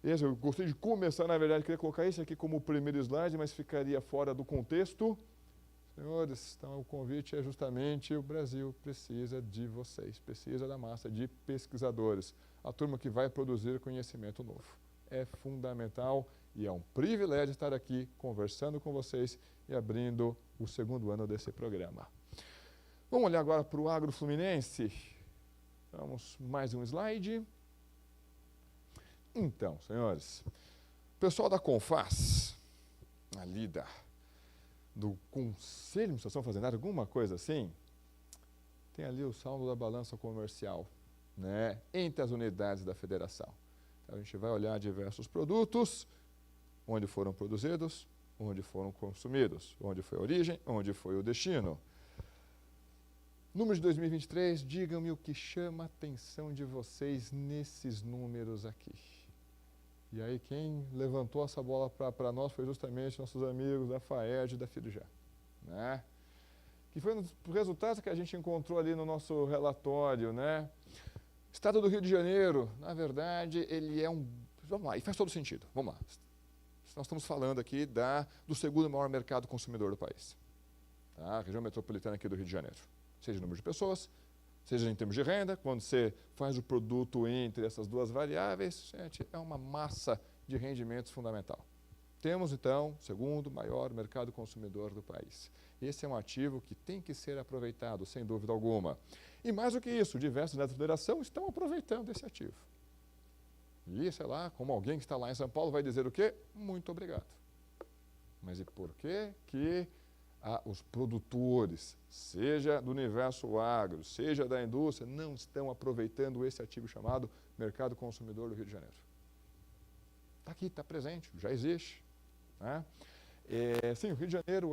eu gostei de começar, na verdade, queria colocar isso aqui como o primeiro slide, mas ficaria fora do contexto. Senhores, então o convite é justamente o Brasil precisa de vocês, precisa da massa de pesquisadores, a turma que vai produzir conhecimento novo. É fundamental e é um privilégio estar aqui conversando com vocês e abrindo o 2º ano desse programa. Vamos olhar agora para o Agro Fluminense. Vamos mais um slide. Então, senhores, o pessoal da Confas, ali do Conselho de Administração Fazendária, alguma coisa assim, tem ali o saldo da balança comercial, né, entre as unidades da federação. Então, a gente vai olhar diversos produtos, onde foram produzidos, onde foram consumidos, onde foi a origem, onde foi o destino. Número de 2023, digam-me o que chama a atenção de vocês nesses números aqui. E aí quem levantou essa bola para nós foi justamente nossos amigos da FAERJ e da FIRJA, né? Que foi um dos resultados que a gente encontrou ali no nosso relatório, né? Estado do Rio de Janeiro, na verdade, ele é um... Vamos lá, e faz todo sentido, vamos lá. Nós estamos falando aqui do 2º maior mercado consumidor do país. Tá? A região metropolitana aqui do Rio de Janeiro. Seja número de pessoas, seja em termos de renda, quando você faz o produto entre essas duas variáveis, gente, é uma massa de rendimentos fundamental. Temos, então, o 2º maior mercado consumidor do país. Esse é um ativo que tem que ser aproveitado, sem dúvida alguma. E mais do que isso, diversos da federação estão aproveitando esse ativo. E, sei lá, como alguém que está lá em São Paulo vai dizer o quê? Muito obrigado. Mas e por que os produtores, seja do Universo Agro, seja da indústria, não estão aproveitando esse ativo chamado mercado consumidor do Rio de Janeiro? Está aqui, está presente, já existe. Né? Sim, o Rio de Janeiro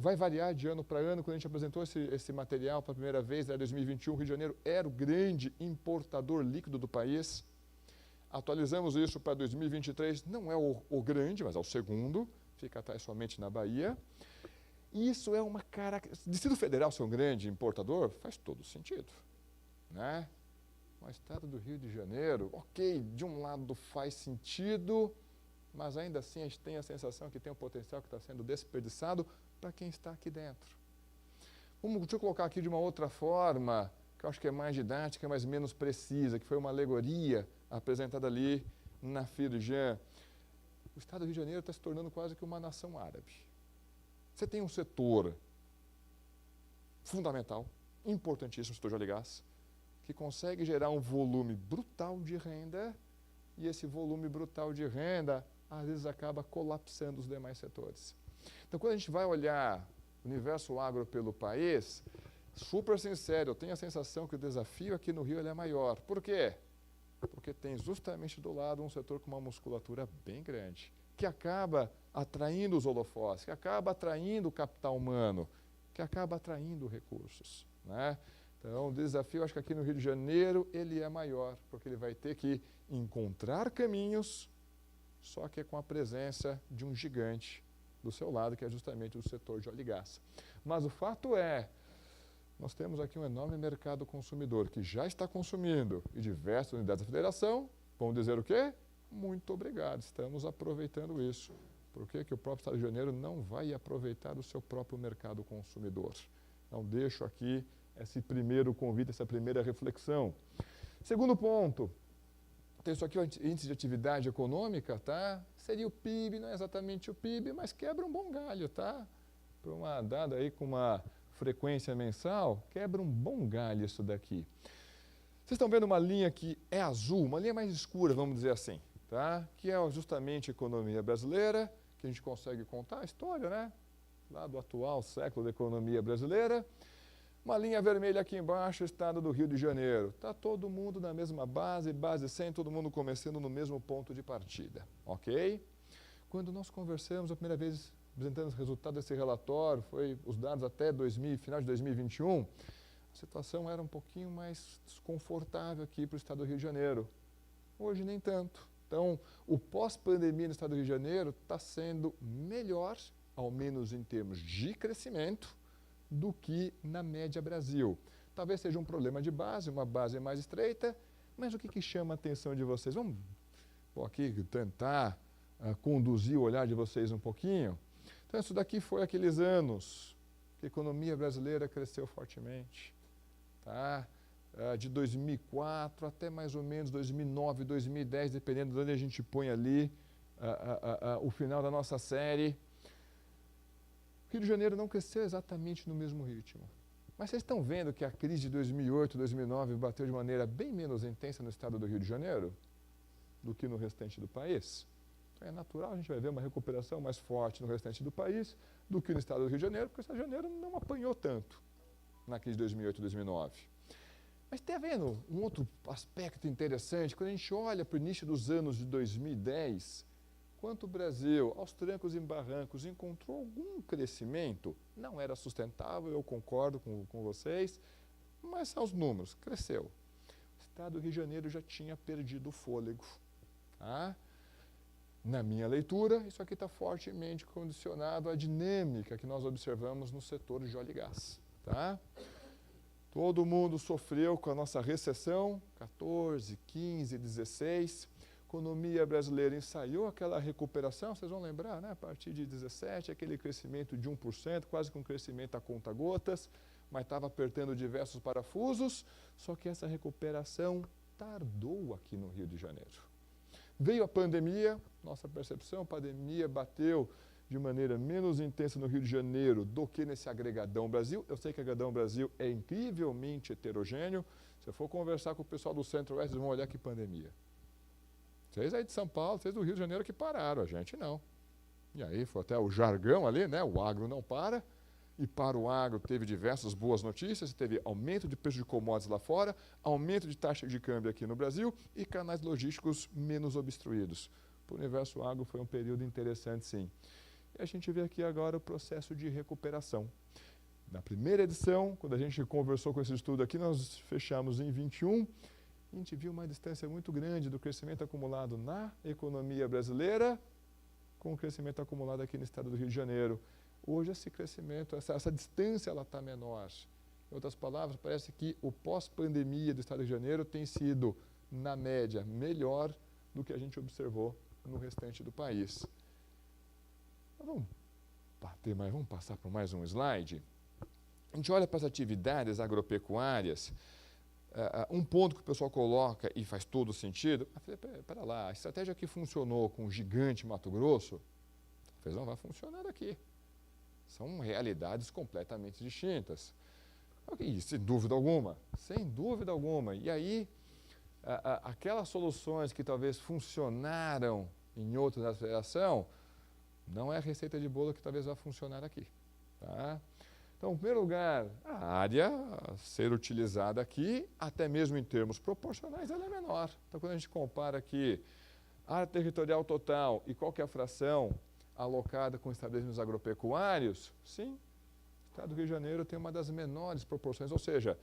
vai variar de ano para ano. Quando a gente apresentou esse material pela primeira vez, em 2021, o Rio de Janeiro era o grande importador líquido do país. Atualizamos isso para 2023, não é o grande, mas é o 2º, fica atrás somente na Bahia. Isso é uma característica. Distrito Federal ser um grande importador faz todo sentido, né? O estado do Rio de Janeiro, ok, de um lado faz sentido, mas ainda assim a gente tem a sensação que tem um potencial que está sendo desperdiçado para quem está aqui dentro. Deixa eu colocar aqui de uma outra forma, que eu acho que é mais didática, mas menos precisa, que foi uma alegoria apresentada ali na FIRJA. o estado do Rio de Janeiro está se tornando quase que uma nação árabe. Você tem um setor fundamental, importantíssimo, o setor de óleo e gás, que consegue gerar um volume brutal de renda, e esse volume brutal de renda, às vezes, acaba colapsando os demais setores. Então, quando a gente vai olhar o universo agro pelo país, super sincero, eu tenho a sensação que o desafio aqui no Rio ele é maior. Por quê? Porque tem justamente do lado um setor com uma musculatura bem grande, que acaba atraindo os holofotes, que acaba atraindo o capital humano, que acaba atraindo recursos, né? Então, o desafio, acho que aqui no Rio de Janeiro, ele é maior, porque ele vai ter que encontrar caminhos, só que com a presença de um gigante do seu lado, que é justamente o setor de óleo e gás. Mas o fato é, nós temos aqui um enorme mercado consumidor que já está consumindo, e diversas unidades da federação vão dizer o quê? Muito obrigado, estamos aproveitando isso. Por que o próprio Estado de Janeiro não vai aproveitar o seu próprio mercado consumidor? Então, deixo aqui esse primeiro convite, essa primeira reflexão. Segundo ponto, tem isso aqui, o índice de atividade econômica, tá? Seria o PIB, não é exatamente o PIB, mas quebra um bom galho, tá? Para uma dada aí com uma frequência mensal, quebra um bom galho isso daqui. Vocês estão vendo uma linha que é azul, uma linha mais escura, vamos dizer assim, tá? Que é justamente a economia brasileira, que a gente consegue contar a história, né? Lá do atual século da economia brasileira. Uma linha vermelha aqui embaixo, o estado do Rio de Janeiro. Está todo mundo na mesma base 100, todo mundo começando no mesmo ponto de partida, ok? Quando nós conversamos a primeira vez, apresentando os resultados desse relatório, foi os dados até final de 2021, a situação era um pouquinho mais desconfortável aqui para o estado do Rio de Janeiro. Hoje nem tanto. Então, o pós-pandemia no estado do Rio de Janeiro está sendo melhor, ao menos em termos de crescimento, do que na média Brasil. Talvez seja um problema de base, uma base mais estreita, mas o que chama a atenção de vocês? Vamos aqui tentar conduzir o olhar de vocês um pouquinho. Então, isso daqui foi aqueles anos que a economia brasileira cresceu fortemente, tá? De 2004 até mais ou menos 2009, 2010, dependendo de onde a gente põe ali o final da nossa série. O Rio de Janeiro não cresceu exatamente no mesmo ritmo. Mas vocês estão vendo que a crise de 2008, 2009 bateu de maneira bem menos intensa no estado do Rio de Janeiro do que no restante do país? Então é natural, a gente vai ver uma recuperação mais forte no restante do país do que no estado do Rio de Janeiro, porque o estado de Janeiro não apanhou tanto na crise de 2008, 2009. Mas está vendo um outro aspecto interessante? Quando a gente olha para o início dos anos de 2010, quanto o Brasil, aos trancos e barrancos, encontrou algum crescimento, não era sustentável, eu concordo com vocês, mas são os números, cresceu. O estado do Rio de Janeiro já tinha perdido o fôlego. Tá? Na minha leitura, isso aqui está fortemente condicionado à dinâmica que nós observamos no setor de óleo e gás. Tá? Todo mundo sofreu com a nossa recessão, 14, 15, 16. A economia brasileira ensaiou aquela recuperação, vocês vão lembrar, né? A partir de 17, aquele crescimento de 1%, quase que um crescimento a conta-gotas, mas estava apertando diversos parafusos, só que essa recuperação tardou aqui no Rio de Janeiro. Veio a pandemia, nossa percepção, a pandemia bateu de maneira menos intensa no Rio de Janeiro do que nesse agregadão Brasil. Eu sei que o agregadão Brasil é incrivelmente heterogêneo. Se eu for conversar com o pessoal do Centro-Oeste, eles vão olhar que pandemia. Vocês aí de São Paulo, vocês do Rio de Janeiro que pararam, a gente não. E aí foi até o jargão ali, né? O agro não para. E para o agro teve diversas boas notícias, teve aumento de preço de commodities lá fora, aumento de taxa de câmbio aqui no Brasil e canais logísticos menos obstruídos. Para o universo agro foi um período interessante, sim. E a gente vê aqui agora o processo de recuperação. Na primeira edição, quando a gente conversou com esse estudo aqui, nós fechamos em 21, a gente viu uma distância muito grande do crescimento acumulado na economia brasileira com o crescimento acumulado aqui no estado do Rio de Janeiro. Hoje esse crescimento, essa distância ela está menor. Em outras palavras, parece que o pós-pandemia do estado do Rio de Janeiro tem sido, na média, melhor do que a gente observou no restante do país. Vamos passar por mais um slide. A gente olha para as atividades agropecuárias. um ponto que o pessoal coloca e faz todo sentido, eu falei, pera lá, a estratégia que funcionou com o gigante Mato Grosso, talvez não vai funcionar aqui. São realidades completamente distintas. Okay, sem dúvida alguma, sem dúvida alguma. E aí, aquelas soluções que talvez funcionaram em outras da federação, não é a receita de bolo que talvez vá funcionar aqui. Tá? Então, em primeiro lugar, a área a ser utilizada aqui, até mesmo em termos proporcionais, ela é menor. Então, quando a gente compara aqui a área territorial total e qual que é a fração alocada com estabelecimentos agropecuários, sim, o Estado do Rio de Janeiro tem uma das menores proporções, ou seja,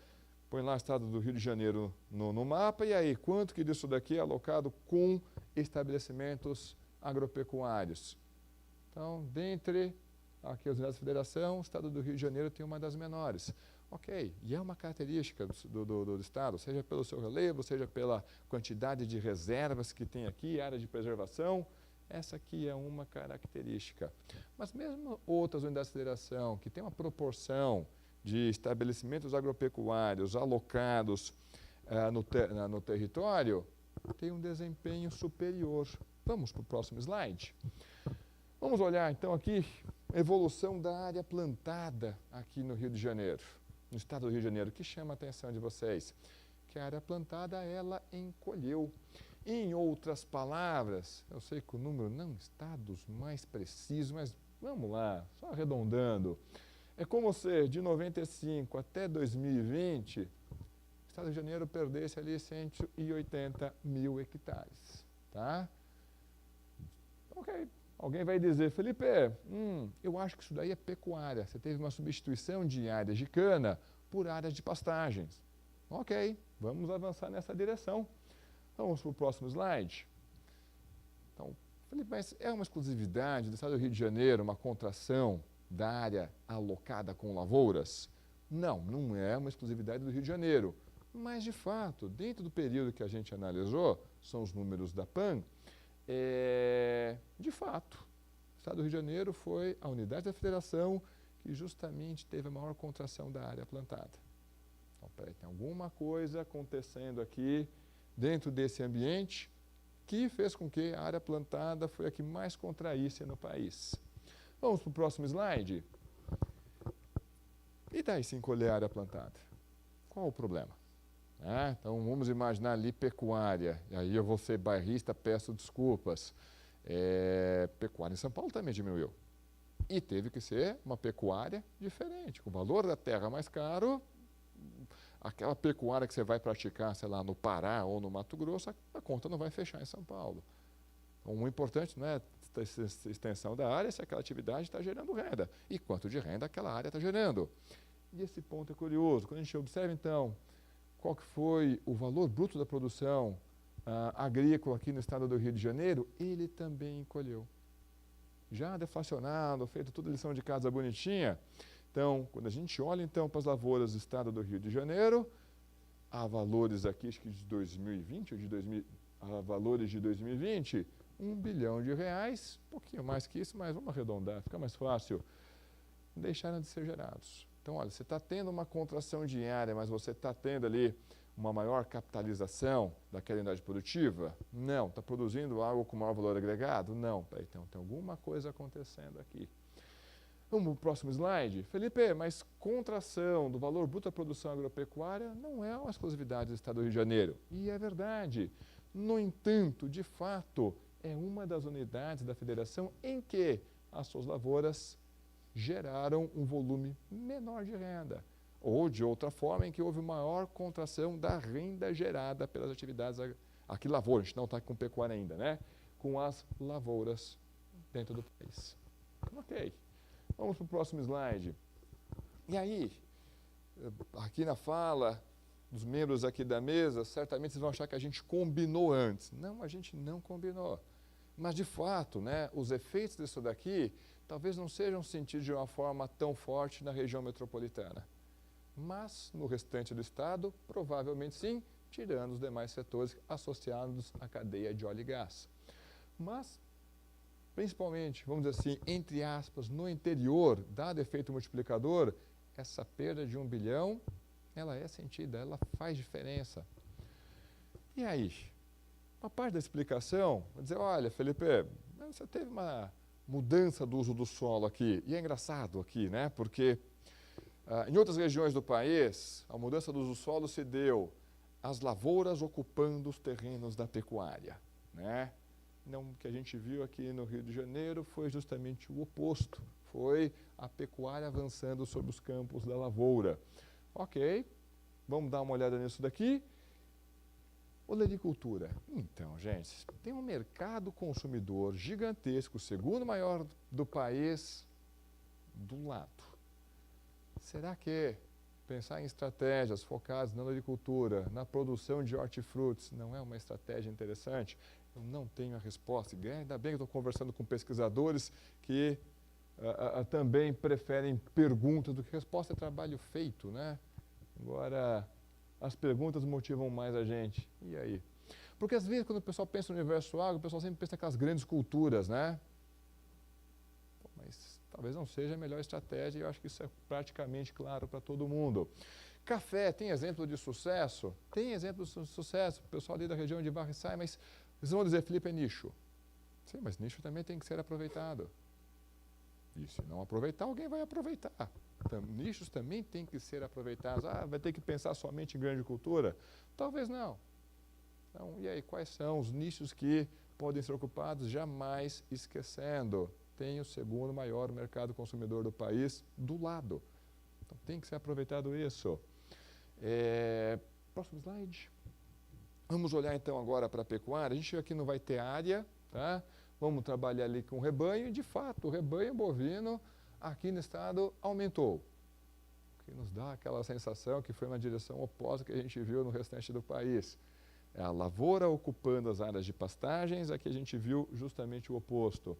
põe lá o Estado do Rio de Janeiro no mapa, e aí, quanto que disso daqui é alocado com estabelecimentos agropecuários? Então, dentre aqui as unidades da federação, o Estado do Rio de Janeiro tem uma das menores. Ok, e é uma característica do Estado, seja pelo seu relevo, seja pela quantidade de reservas que tem aqui, área de preservação, essa aqui é uma característica. Mas mesmo outras unidades da federação, que tem uma proporção de estabelecimentos agropecuários alocados no território, tem um desempenho superior. Vamos para o próximo slide. Vamos olhar então aqui a evolução da área plantada aqui no Rio de Janeiro, no estado do Rio de Janeiro. O que chama a atenção de vocês? Que a área plantada, ela encolheu. Em outras palavras, eu sei que o número não está dos mais precisos, mas vamos lá, só arredondando. É como se de 95 até 2020, o estado do Rio de Janeiro perdesse ali 180 mil hectares. Tá? Ok. Alguém vai dizer, Felipe, eu acho que isso daí é pecuária. Você teve uma substituição de áreas de cana por áreas de pastagens. Ok, vamos avançar nessa direção. Vamos para o próximo slide. Então, Felipe, mas é uma exclusividade do estado do Rio de Janeiro, uma contração da área alocada com lavouras? Não, não é uma exclusividade do Rio de Janeiro. Mas, de fato, dentro do período que a gente analisou, são os números da PAN, de fato, o estado do Rio de Janeiro foi a unidade da federação que justamente teve a maior contração da área plantada. Então, peraí, tem alguma coisa acontecendo aqui dentro desse ambiente que fez com que a área plantada foi a que mais contraísse no país. Vamos para o próximo slide. E daí se encolher a área plantada? Qual o problema? Então, vamos imaginar ali pecuária. E aí eu vou ser bairrista, peço desculpas. Pecuária em São Paulo também diminuiu. E teve que ser uma pecuária diferente. Com o valor da terra mais caro, aquela pecuária que você vai praticar, sei lá, no Pará ou no Mato Grosso, a conta não vai fechar em São Paulo. Então, o importante não é a extensão da área, se aquela atividade está gerando renda. E quanto de renda aquela área está gerando. E esse ponto é curioso. Quando a gente observa, então, qual que foi o valor bruto da produção agrícola aqui no estado do Rio de Janeiro, ele também encolheu. Já deflacionado, feito toda a lição de casa bonitinha. Então, quando a gente olha então para as lavouras do estado do Rio de Janeiro, há valores aqui, acho que de 2020, valores de 2020, R$1 bilhão, um pouquinho mais que isso, mas vamos arredondar, fica mais fácil, deixaram de ser gerados. Então, olha, você está tendo uma contração diária, mas você está tendo ali uma maior capitalização daquela unidade produtiva? Não. Está produzindo algo com maior valor agregado? Não. Então, tem alguma coisa acontecendo aqui. Vamos para o próximo slide. Felipe, mas contração do valor bruto da produção agropecuária não é uma exclusividade do estado do Rio de Janeiro. E é verdade. No entanto, de fato, é uma das unidades da federação em que as suas lavouras geraram um volume menor de renda. Ou, de outra forma, em que houve maior contração da renda gerada pelas atividades aqui lavoura. A gente não está com pecuária ainda, né? Com as lavouras dentro do país. Ok. Vamos para o próximo slide. E aí, aqui na fala dos membros aqui da mesa, certamente vocês vão achar que a gente combinou antes. Não, a gente não combinou. Mas, de fato, né, os efeitos disso daqui talvez não sejam sentidos de uma forma tão forte na região metropolitana. Mas, no restante do estado, provavelmente sim, tirando os demais setores associados à cadeia de óleo e gás. Mas, principalmente, vamos dizer assim, entre aspas, no interior, dado efeito multiplicador, essa perda de R$1 bilhão ela é sentida, ela faz diferença. E aí? Uma parte da explicação, vou dizer, olha, Felipe, você teve uma mudança do uso do solo aqui. E é engraçado aqui, né? Porque em outras regiões do país, a mudança do uso do solo se deu as lavouras ocupando os terrenos da pecuária, né? Não, o que a gente viu aqui no Rio de Janeiro foi justamente o oposto. Foi a pecuária avançando sobre os campos da lavoura. Ok, vamos dar uma olhada nisso daqui. Olericultura. Então, gente, tem um mercado consumidor gigantesco, o segundo maior do país, do lado. Será que pensar em estratégias focadas na olericultura, na produção de hortifrutis, não é uma estratégia interessante? Eu não tenho a resposta. Ainda bem que estou conversando com pesquisadores que também preferem perguntas do que resposta. É trabalho feito, né? Agora, as perguntas motivam mais a gente. E aí? Porque às vezes, quando o pessoal pensa no universo agro, o pessoal sempre pensa naquelas grandes culturas, né? Mas talvez não seja a melhor estratégia, e eu acho que isso é praticamente claro para todo mundo. Café, tem exemplo de sucesso? Tem exemplo de sucesso. O pessoal ali da região de Varriçai, mas eles vão dizer, Felipe, é nicho. Sim, mas nicho também tem que ser aproveitado. E se não aproveitar, alguém vai aproveitar. Nichos também têm que ser aproveitados. Vai ter que pensar somente em grande cultura? Talvez não. Então, e aí, quais são os nichos que podem ser ocupados? Jamais esquecendo. Tem o segundo maior mercado consumidor do país do lado. Então, tem que ser aproveitado isso. Próximo slide. Vamos olhar então agora para a pecuária. A gente aqui não vai ter área, tá? Vamos trabalhar ali com o rebanho, e de fato o rebanho bovino aqui no estado aumentou, o que nos dá aquela sensação que foi uma direção oposta que a gente viu no restante do país. É a lavoura ocupando as áreas de pastagens, aqui a gente viu justamente o oposto.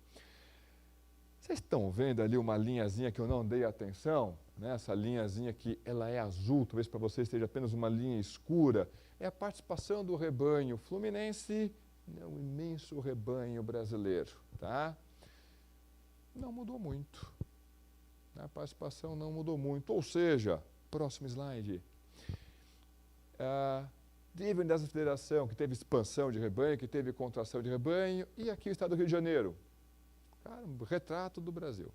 Vocês estão vendo ali uma linhazinha que eu não dei atenção? Né? Essa linhazinha que ela é azul, talvez para vocês esteja apenas uma linha escura. É a participação do rebanho fluminense no imenso rebanho brasileiro. Tá? Não mudou muito. A participação não mudou muito. Ou seja, próximo slide. Teve dessa federação que teve expansão de rebanho, que teve contração de rebanho, e aqui o estado do Rio de Janeiro. Cara, um retrato do Brasil.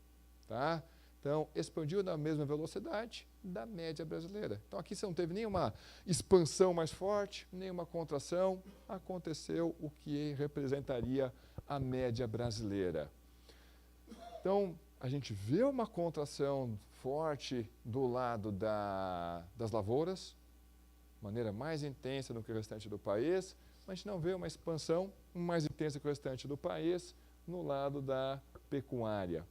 Tá? Então, expandiu na mesma velocidade da média brasileira. Então, aqui você não teve nenhuma expansão mais forte, nenhuma contração. Aconteceu o que representaria a média brasileira. Então, a gente vê uma contração forte do lado das lavouras, de maneira mais intensa do que o restante do país, mas a gente não vê uma expansão mais intensa que o restante do país no lado da pecuária.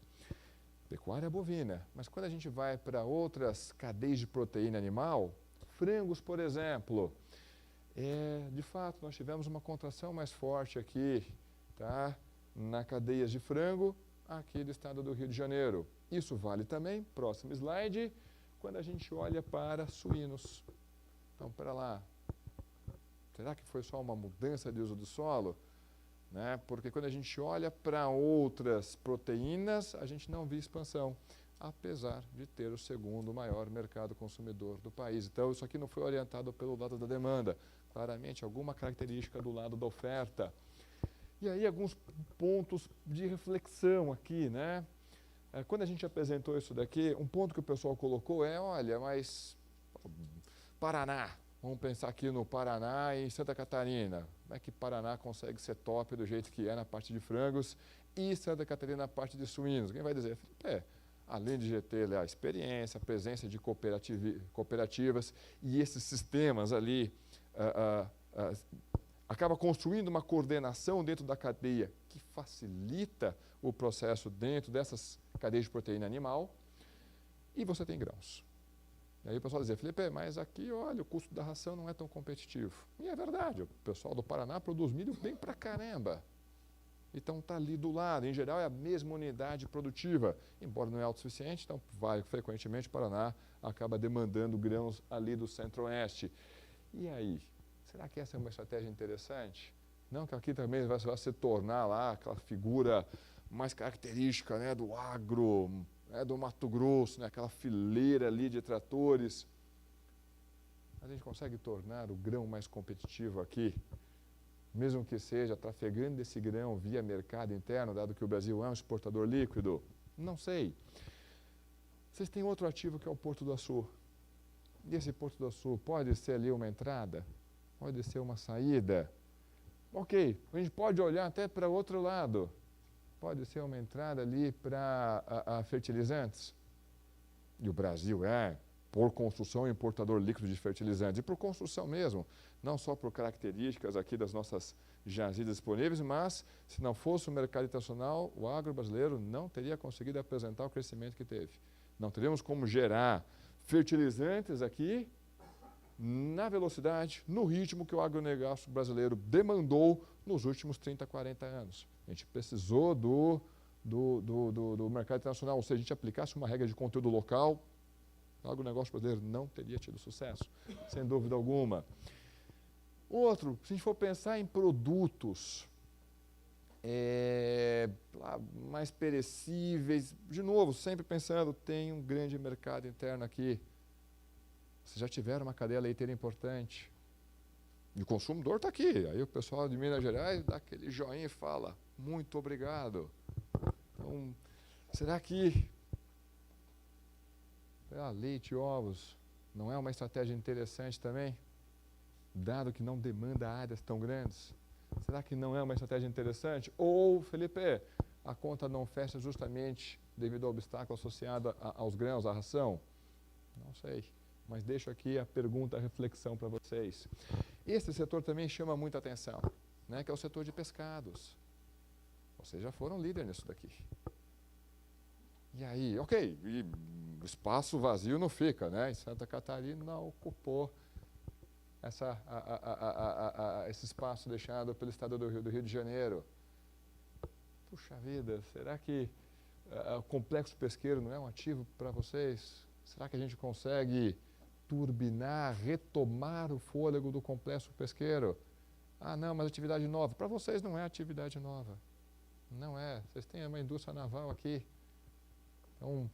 Pecuária bovina, mas quando a gente vai para outras cadeias de proteína animal, frangos, por exemplo, de fato, nós tivemos uma contração mais forte aqui, tá? Na cadeia de frango, aqui do estado do Rio de Janeiro. Isso vale também, próximo slide, quando a gente olha para suínos. Então, para lá, será que foi só uma mudança de uso do solo? Né? Porque quando a gente olha para outras proteínas, a gente não vê expansão, apesar de ter o segundo maior mercado consumidor do país. Então, isso aqui não foi orientado pelo lado da demanda, claramente alguma característica do lado da oferta. E aí, alguns pontos de reflexão aqui, né? Quando a gente apresentou isso daqui, um ponto que o pessoal colocou olha, mas Paraná, vamos pensar aqui no Paraná e em Santa Catarina. Como é que Paraná consegue ser top do jeito que é na parte de frangos e Santa Catarina na parte de suínos? Quem vai dizer? Além de ter a experiência, a presença de cooperativas e esses sistemas ali, acaba construindo uma coordenação dentro da cadeia que facilita o processo dentro dessas cadeias de proteína animal, e você tem grãos. E aí o pessoal dizia, Felipe, mas aqui, olha, o custo da ração não é tão competitivo. E é verdade, o pessoal do Paraná produz milho bem pra caramba. Então está ali do lado, em geral é a mesma unidade produtiva, embora não é autossuficiente, então frequentemente o Paraná acaba demandando grãos ali do Centro-Oeste. E aí, será que essa é uma estratégia interessante? Não que aqui também vai se tornar lá aquela figura mais característica, né, do agro, do Mato Grosso, né, aquela fileira ali de tratores. a gente consegue tornar o grão mais competitivo aqui, mesmo que seja trafegando esse grão via mercado interno, dado que o Brasil é um exportador líquido? Não sei. Vocês têm outro ativo que é o Porto do Açu. E esse Porto do Açu pode ser ali uma entrada? Pode ser uma saída? Ok, a gente pode olhar até para outro lado. Pode ser uma entrada ali para fertilizantes. E o Brasil é, por construção, importador líquido de fertilizantes. E por construção mesmo, não só por características aqui das nossas jazidas disponíveis, mas se não fosse o mercado internacional, o agro brasileiro não teria conseguido apresentar o crescimento que teve. Não teríamos como gerar fertilizantes aqui na velocidade, no ritmo que o agronegócio brasileiro demandou nos últimos 30, 40 anos. A gente precisou do mercado internacional, ou seja, a gente aplicasse uma regra de conteúdo local, o agronegócio brasileiro não teria tido sucesso, sem dúvida alguma. Outro, se a gente for pensar em produtos mais perecíveis, de novo, sempre pensando, tem um grande mercado interno aqui. Vocês já tiveram uma cadeia leiteira importante. E o consumidor está aqui. Aí o pessoal de Minas Gerais dá aquele joinha e fala, muito obrigado. Então, será que leite e ovos não é uma estratégia interessante também? Dado que não demanda áreas tão grandes. Será que não é uma estratégia interessante? Ou, Felipe, a conta não fecha justamente devido ao obstáculo associado aos grãos, à ração? Não sei, mas deixo aqui a pergunta, a reflexão para vocês. Esse setor também chama muita atenção, né, que é o setor de pescados. Vocês já foram líder nisso daqui. E aí, ok, e espaço vazio não fica, né? Em Santa Catarina ocupou esse espaço deixado pelo estado do Rio de Janeiro. Puxa vida, será que o complexo pesqueiro não é um ativo para vocês? Será que a gente consegue turbinar, retomar o fôlego do complexo pesqueiro? Ah, não, mas atividade nova. Para vocês não é atividade nova. Não é. Vocês têm uma indústria naval aqui. Então,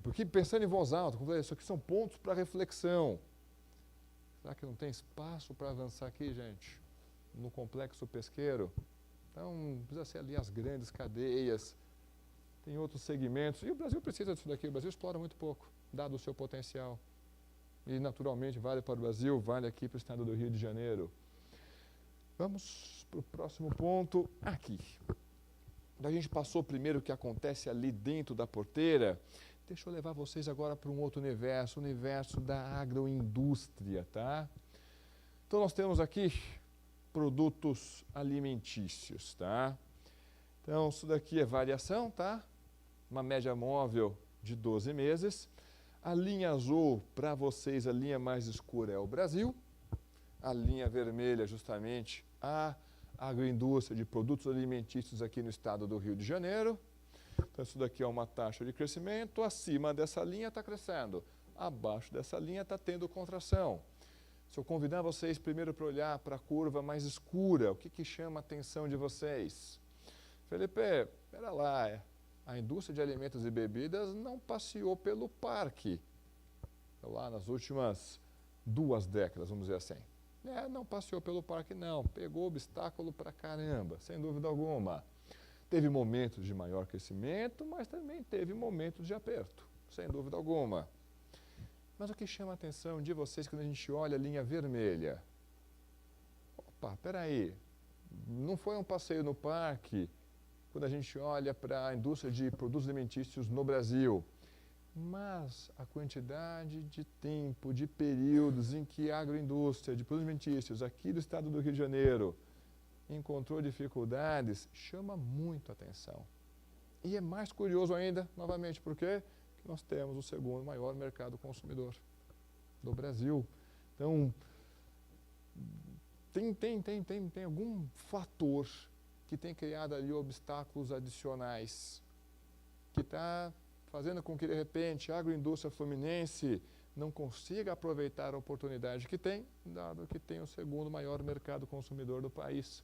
porque pensando em voz alta, isso aqui são pontos para reflexão. Será que não tem espaço para avançar aqui, gente? No complexo pesqueiro? Então, precisa ser ali as grandes cadeias, tem outros segmentos. E o Brasil precisa disso daqui. O Brasil explora muito pouco, dado o seu potencial. E, naturalmente, vale para o Brasil, vale aqui para o estado do Rio de Janeiro. Vamos para o próximo ponto, aqui. A gente passou primeiro o que acontece ali dentro da porteira. Deixa eu levar vocês agora para um outro universo, o universo da agroindústria, tá? Então, nós temos aqui produtos alimentícios, tá? Então, isso daqui é variação, tá? Uma média móvel de 12 meses. A linha azul, para vocês, a linha mais escura é o Brasil. A linha vermelha, justamente, a agroindústria de produtos alimentícios aqui no estado do Rio de Janeiro. Então, isso daqui é uma taxa de crescimento. Acima dessa linha está crescendo. Abaixo dessa linha está tendo contração. Se eu convidar vocês primeiro para olhar para a curva mais escura, o que chama a atenção de vocês? Felipe, espera lá, a indústria de alimentos e bebidas não passeou pelo parque lá nas últimas 2 décadas, vamos dizer assim. Não passeou pelo parque, não. Pegou obstáculo para caramba, sem dúvida alguma. Teve momentos de maior crescimento, mas também teve momentos de aperto, sem dúvida alguma. Mas o que chama a atenção de vocês quando a gente olha a linha vermelha? Opa, espera aí, não foi um passeio no parque quando a gente olha para a indústria de produtos alimentícios no Brasil, mas a quantidade de tempo, de períodos em que a agroindústria de produtos alimentícios aqui do estado do Rio de Janeiro encontrou dificuldades, chama muito a atenção. E é mais curioso ainda, novamente, por quê? Porque nós temos o segundo maior mercado consumidor do Brasil. Então, tem algum fator que tem criado ali obstáculos adicionais, que está fazendo com que, de repente, a agroindústria fluminense não consiga aproveitar a oportunidade que tem, dado que tem o segundo maior mercado consumidor do país.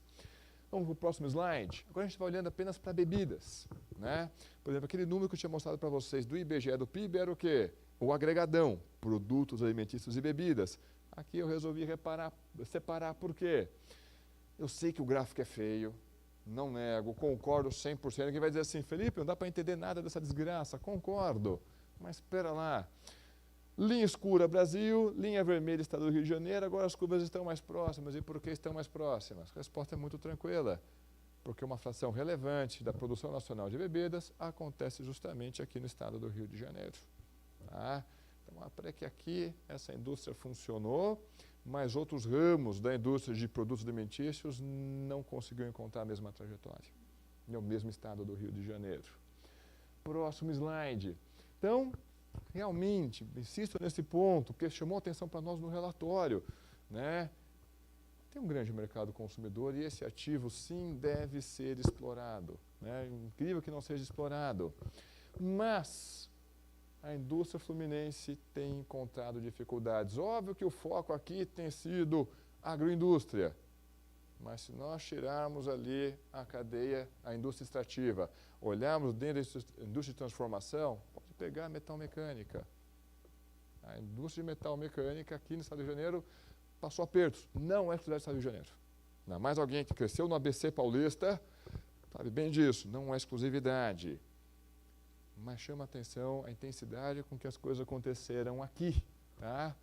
Vamos para o próximo slide. Agora a gente vai olhando apenas para bebidas, né? Por exemplo, aquele número que eu tinha mostrado para vocês do IBGE, do PIB, era o quê? o agregadão, produtos alimentícios e bebidas. Aqui eu resolvi separar, por quê? Eu sei que o gráfico é feio, não nego, concordo 100%. Quem vai dizer assim, Felipe, não dá para entender nada dessa desgraça. Concordo, mas espera lá. Linha escura, Brasil, linha vermelha, Estado do Rio de Janeiro, agora as curvas estão mais próximas. E por que estão mais próximas? A resposta é muito tranquila. Porque uma fração relevante da produção nacional de bebidas acontece justamente aqui no Estado do Rio de Janeiro. Tá? Então, para que aqui essa indústria funcionou, mas outros ramos da indústria de produtos alimentícios não conseguiram encontrar a mesma trajetória, no mesmo Estado do Rio de Janeiro. Próximo slide. Então, realmente, insisto nesse ponto, porque chamou atenção para nós no relatório, né? Tem um grande mercado consumidor e esse ativo, sim, deve ser explorado. Né? Incrível que não seja explorado. Mas a indústria fluminense tem encontrado dificuldades. Óbvio que o foco aqui tem sido agroindústria. Mas se nós tirarmos ali a cadeia, a indústria extrativa, olharmos dentro da indústria de transformação, pode pegar a metalmecânica. A indústria de metalmecânica aqui no Estado do Rio de Janeiro passou apertos. Não é exclusividade do Estado do Rio de Janeiro. Ainda mais alguém que cresceu no ABC paulista, sabe bem disso. Não é exclusividade. Mas chama a atenção a intensidade com que as coisas aconteceram aqui. Tá?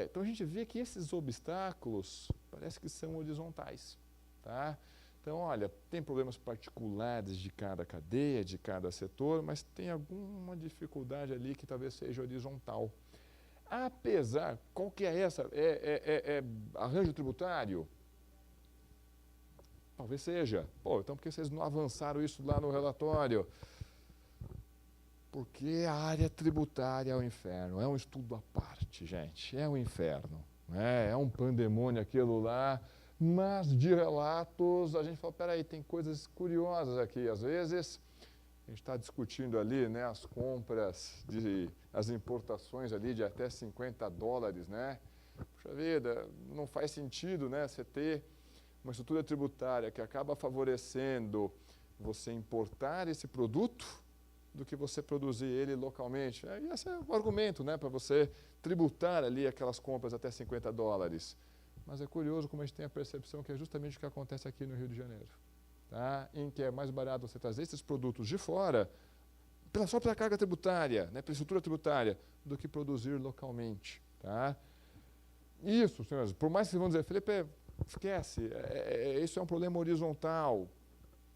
Então a gente vê que esses obstáculos parece que são horizontais. Tá? Então, olha, tem problemas particulares de cada cadeia, de cada setor, mas tem alguma dificuldade ali que talvez seja horizontal. Apesar, qual que é essa? É arranjo tributário? Talvez seja. Pô, então por que vocês não avançaram isso lá no relatório? Porque a área tributária é o inferno, é um estudo à parte, gente, é um inferno. Né? É um pandemônio aquilo lá, mas de relatos a gente fala, peraí, tem coisas curiosas aqui. Às vezes a gente está discutindo ali, né, as compras, as importações ali de até $50, né? Puxa vida, não faz sentido, né, você ter uma estrutura tributária que acaba favorecendo você importar esse produto do que você produzir ele localmente. E esse é o argumento, né, para você tributar ali aquelas compras até $50. Mas é curioso como a gente tem a percepção que é justamente o que acontece aqui no Rio de Janeiro. Tá? Em que é mais barato você trazer esses produtos de fora, só pela carga tributária, né, pela estrutura tributária, do que produzir localmente. Tá? Isso, senhores, por mais que vocês vão dizer, Felipe, esquece, isso é um problema horizontal.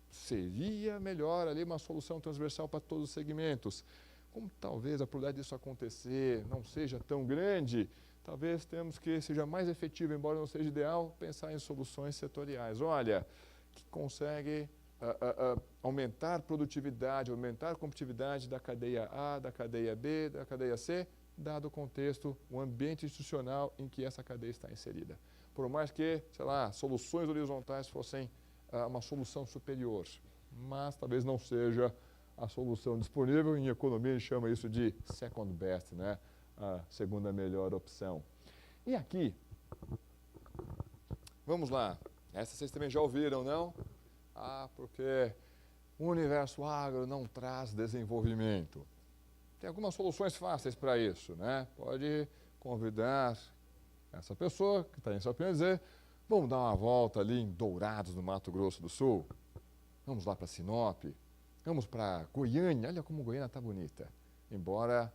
Seria melhor ali uma solução transversal para todos os segmentos. Como talvez a probabilidade disso acontecer não seja tão grande, talvez temos que seja mais efetivo, embora não seja ideal, pensar em soluções setoriais. Olha, que consegue aumentar a produtividade, aumentar a competitividade da cadeia A, da cadeia B, da cadeia C, dado o contexto, o ambiente institucional em que essa cadeia está inserida. Por mais que, sei lá, soluções horizontais fossem uma solução superior, mas talvez não seja a solução disponível. Em economia, a gente chama isso de second best, né? A segunda melhor opção. E aqui, vamos lá. Essa vocês também já ouviram, não? Porque o universo agro não traz desenvolvimento. Tem algumas soluções fáceis para isso, né? Pode convidar essa pessoa que está em sua opinião dizer, vamos dar uma volta ali em Dourados, no Mato Grosso do Sul. Vamos lá para Sinop. Vamos para Goiânia. Olha como Goiânia está bonita. Embora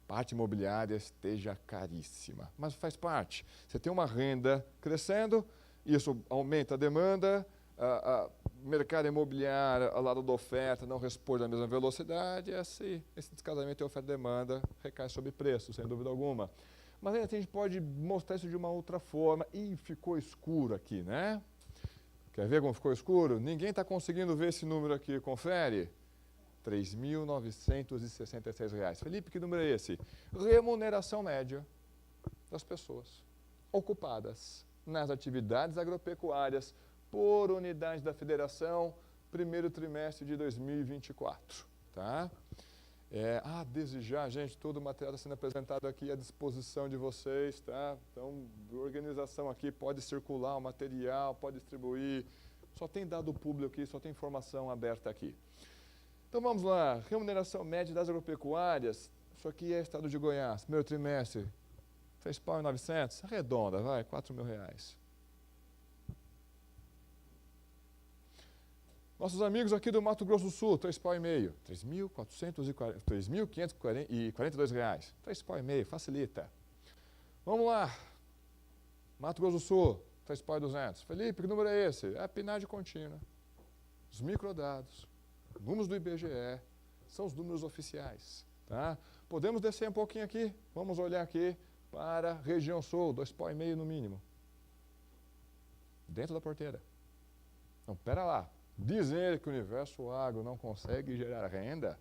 parte imobiliária esteja caríssima. Mas faz parte. Você tem uma renda crescendo, isso aumenta a demanda, o mercado imobiliário, ao lado da oferta, não responde na mesma velocidade, esse descasamento de oferta e demanda recai sobre preço, sem dúvida alguma. Mas aí a gente pode mostrar isso de uma outra forma. Ih, ficou escuro aqui, né? Quer ver como ficou escuro? Ninguém está conseguindo ver esse número aqui, confere. R$ 3.966. Felipe, que número é esse? Remuneração média das pessoas ocupadas nas atividades agropecuárias por unidade da federação, primeiro trimestre de 2024. Tá? Desde já, gente, todo o material está sendo apresentado aqui à disposição de vocês, tá? Então, a organização aqui pode circular o material, pode distribuir, só tem dado público aqui, só tem informação aberta aqui. Então, vamos lá, remuneração média das agropecuárias Isso aqui é estado de Goiás, primeiro trimestre, 3.900, arredonda, vai, R$4.000. Nossos amigos aqui do Mato Grosso do Sul, R$3,5. R$3.542. R$3,500, facilita. Vamos lá. Mato Grosso do Sul, R$3.200. Felipe, que número é esse? É a PNAD contínua. Os microdados, números do IBGE, são os números oficiais. Tá? Podemos descer um pouquinho aqui, vamos olhar aqui para a região sul, R$2,5 no mínimo. Dentro da porteira. Então, pera lá. Dizer que o universo agro não consegue gerar renda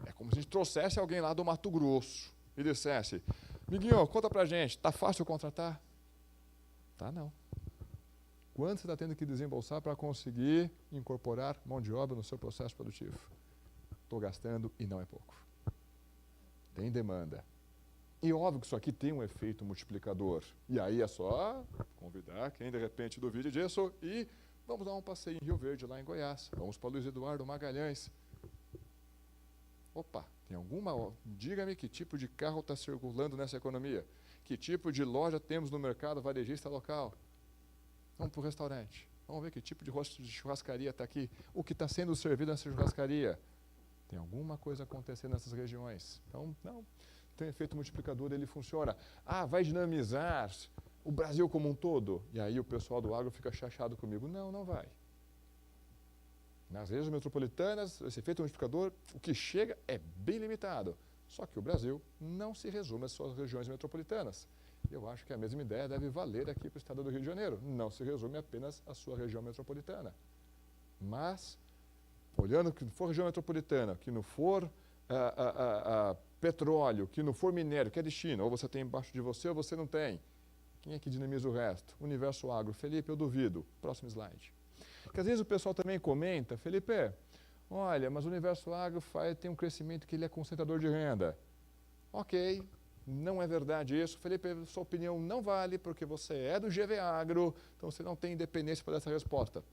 é como se a gente trouxesse alguém lá do Mato Grosso e dissesse: Miguinho, conta pra gente, tá fácil contratar? Tá não. Quanto você está tendo que desembolsar para conseguir incorporar mão de obra no seu processo produtivo? Estou gastando e não é pouco. Tem demanda. E óbvio que isso aqui tem um efeito multiplicador. E aí é só convidar quem de repente duvide disso e vamos dar um passeio em Rio Verde, lá em Goiás. Vamos para Luiz Eduardo Magalhães. Opa, tem alguma... Diga-me que tipo de carro está circulando nessa economia. Que tipo de loja temos no mercado varejista local. Vamos para o restaurante. Vamos ver que tipo de churrascaria está aqui. O que está sendo servido nessa churrascaria. Tem alguma coisa acontecendo nessas regiões. Então, não. Tem efeito multiplicador, ele funciona. Ah, vai dinamizar o Brasil como um todo? E aí o pessoal do agro fica chateado comigo. Não, não vai. Nas regiões metropolitanas, esse efeito multiplicador, o que chega é bem limitado. Só que o Brasil não se resume às suas regiões metropolitanas. Eu acho que a mesma ideia deve valer aqui para o estado do Rio de Janeiro. Não se resume apenas à sua região metropolitana. Mas, olhando que não for região metropolitana, que não for petróleo, que não for minério, que é destino, ou você tem embaixo de você ou você não tem. Quem é que dinamiza o resto? Universo agro. Felipe, eu duvido. Próximo slide. Porque às vezes o pessoal também comenta, Felipe, olha, mas o universo agro tem um crescimento que ele é concentrador de renda. Ok, não é verdade isso. Felipe, sua opinião não vale porque você é do GV Agro, então você não tem independência para essa resposta.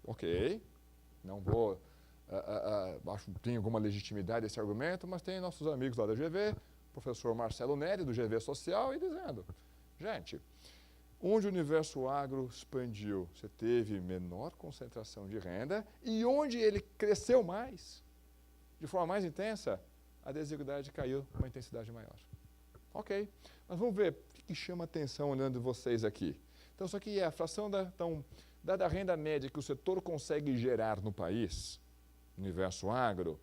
Ok, não vou... acho que tem alguma legitimidade esse argumento, mas tem nossos amigos lá da GV, o professor Marcelo Neri, do GV Social, e dizendo, gente, onde o universo agro expandiu, você teve menor concentração de renda, e onde ele cresceu mais, de forma mais intensa, a desigualdade caiu com uma intensidade maior. Ok, mas vamos ver o que chama atenção olhando vocês aqui. Então, isso aqui é a fração da renda média que o setor consegue gerar no país, universo agro,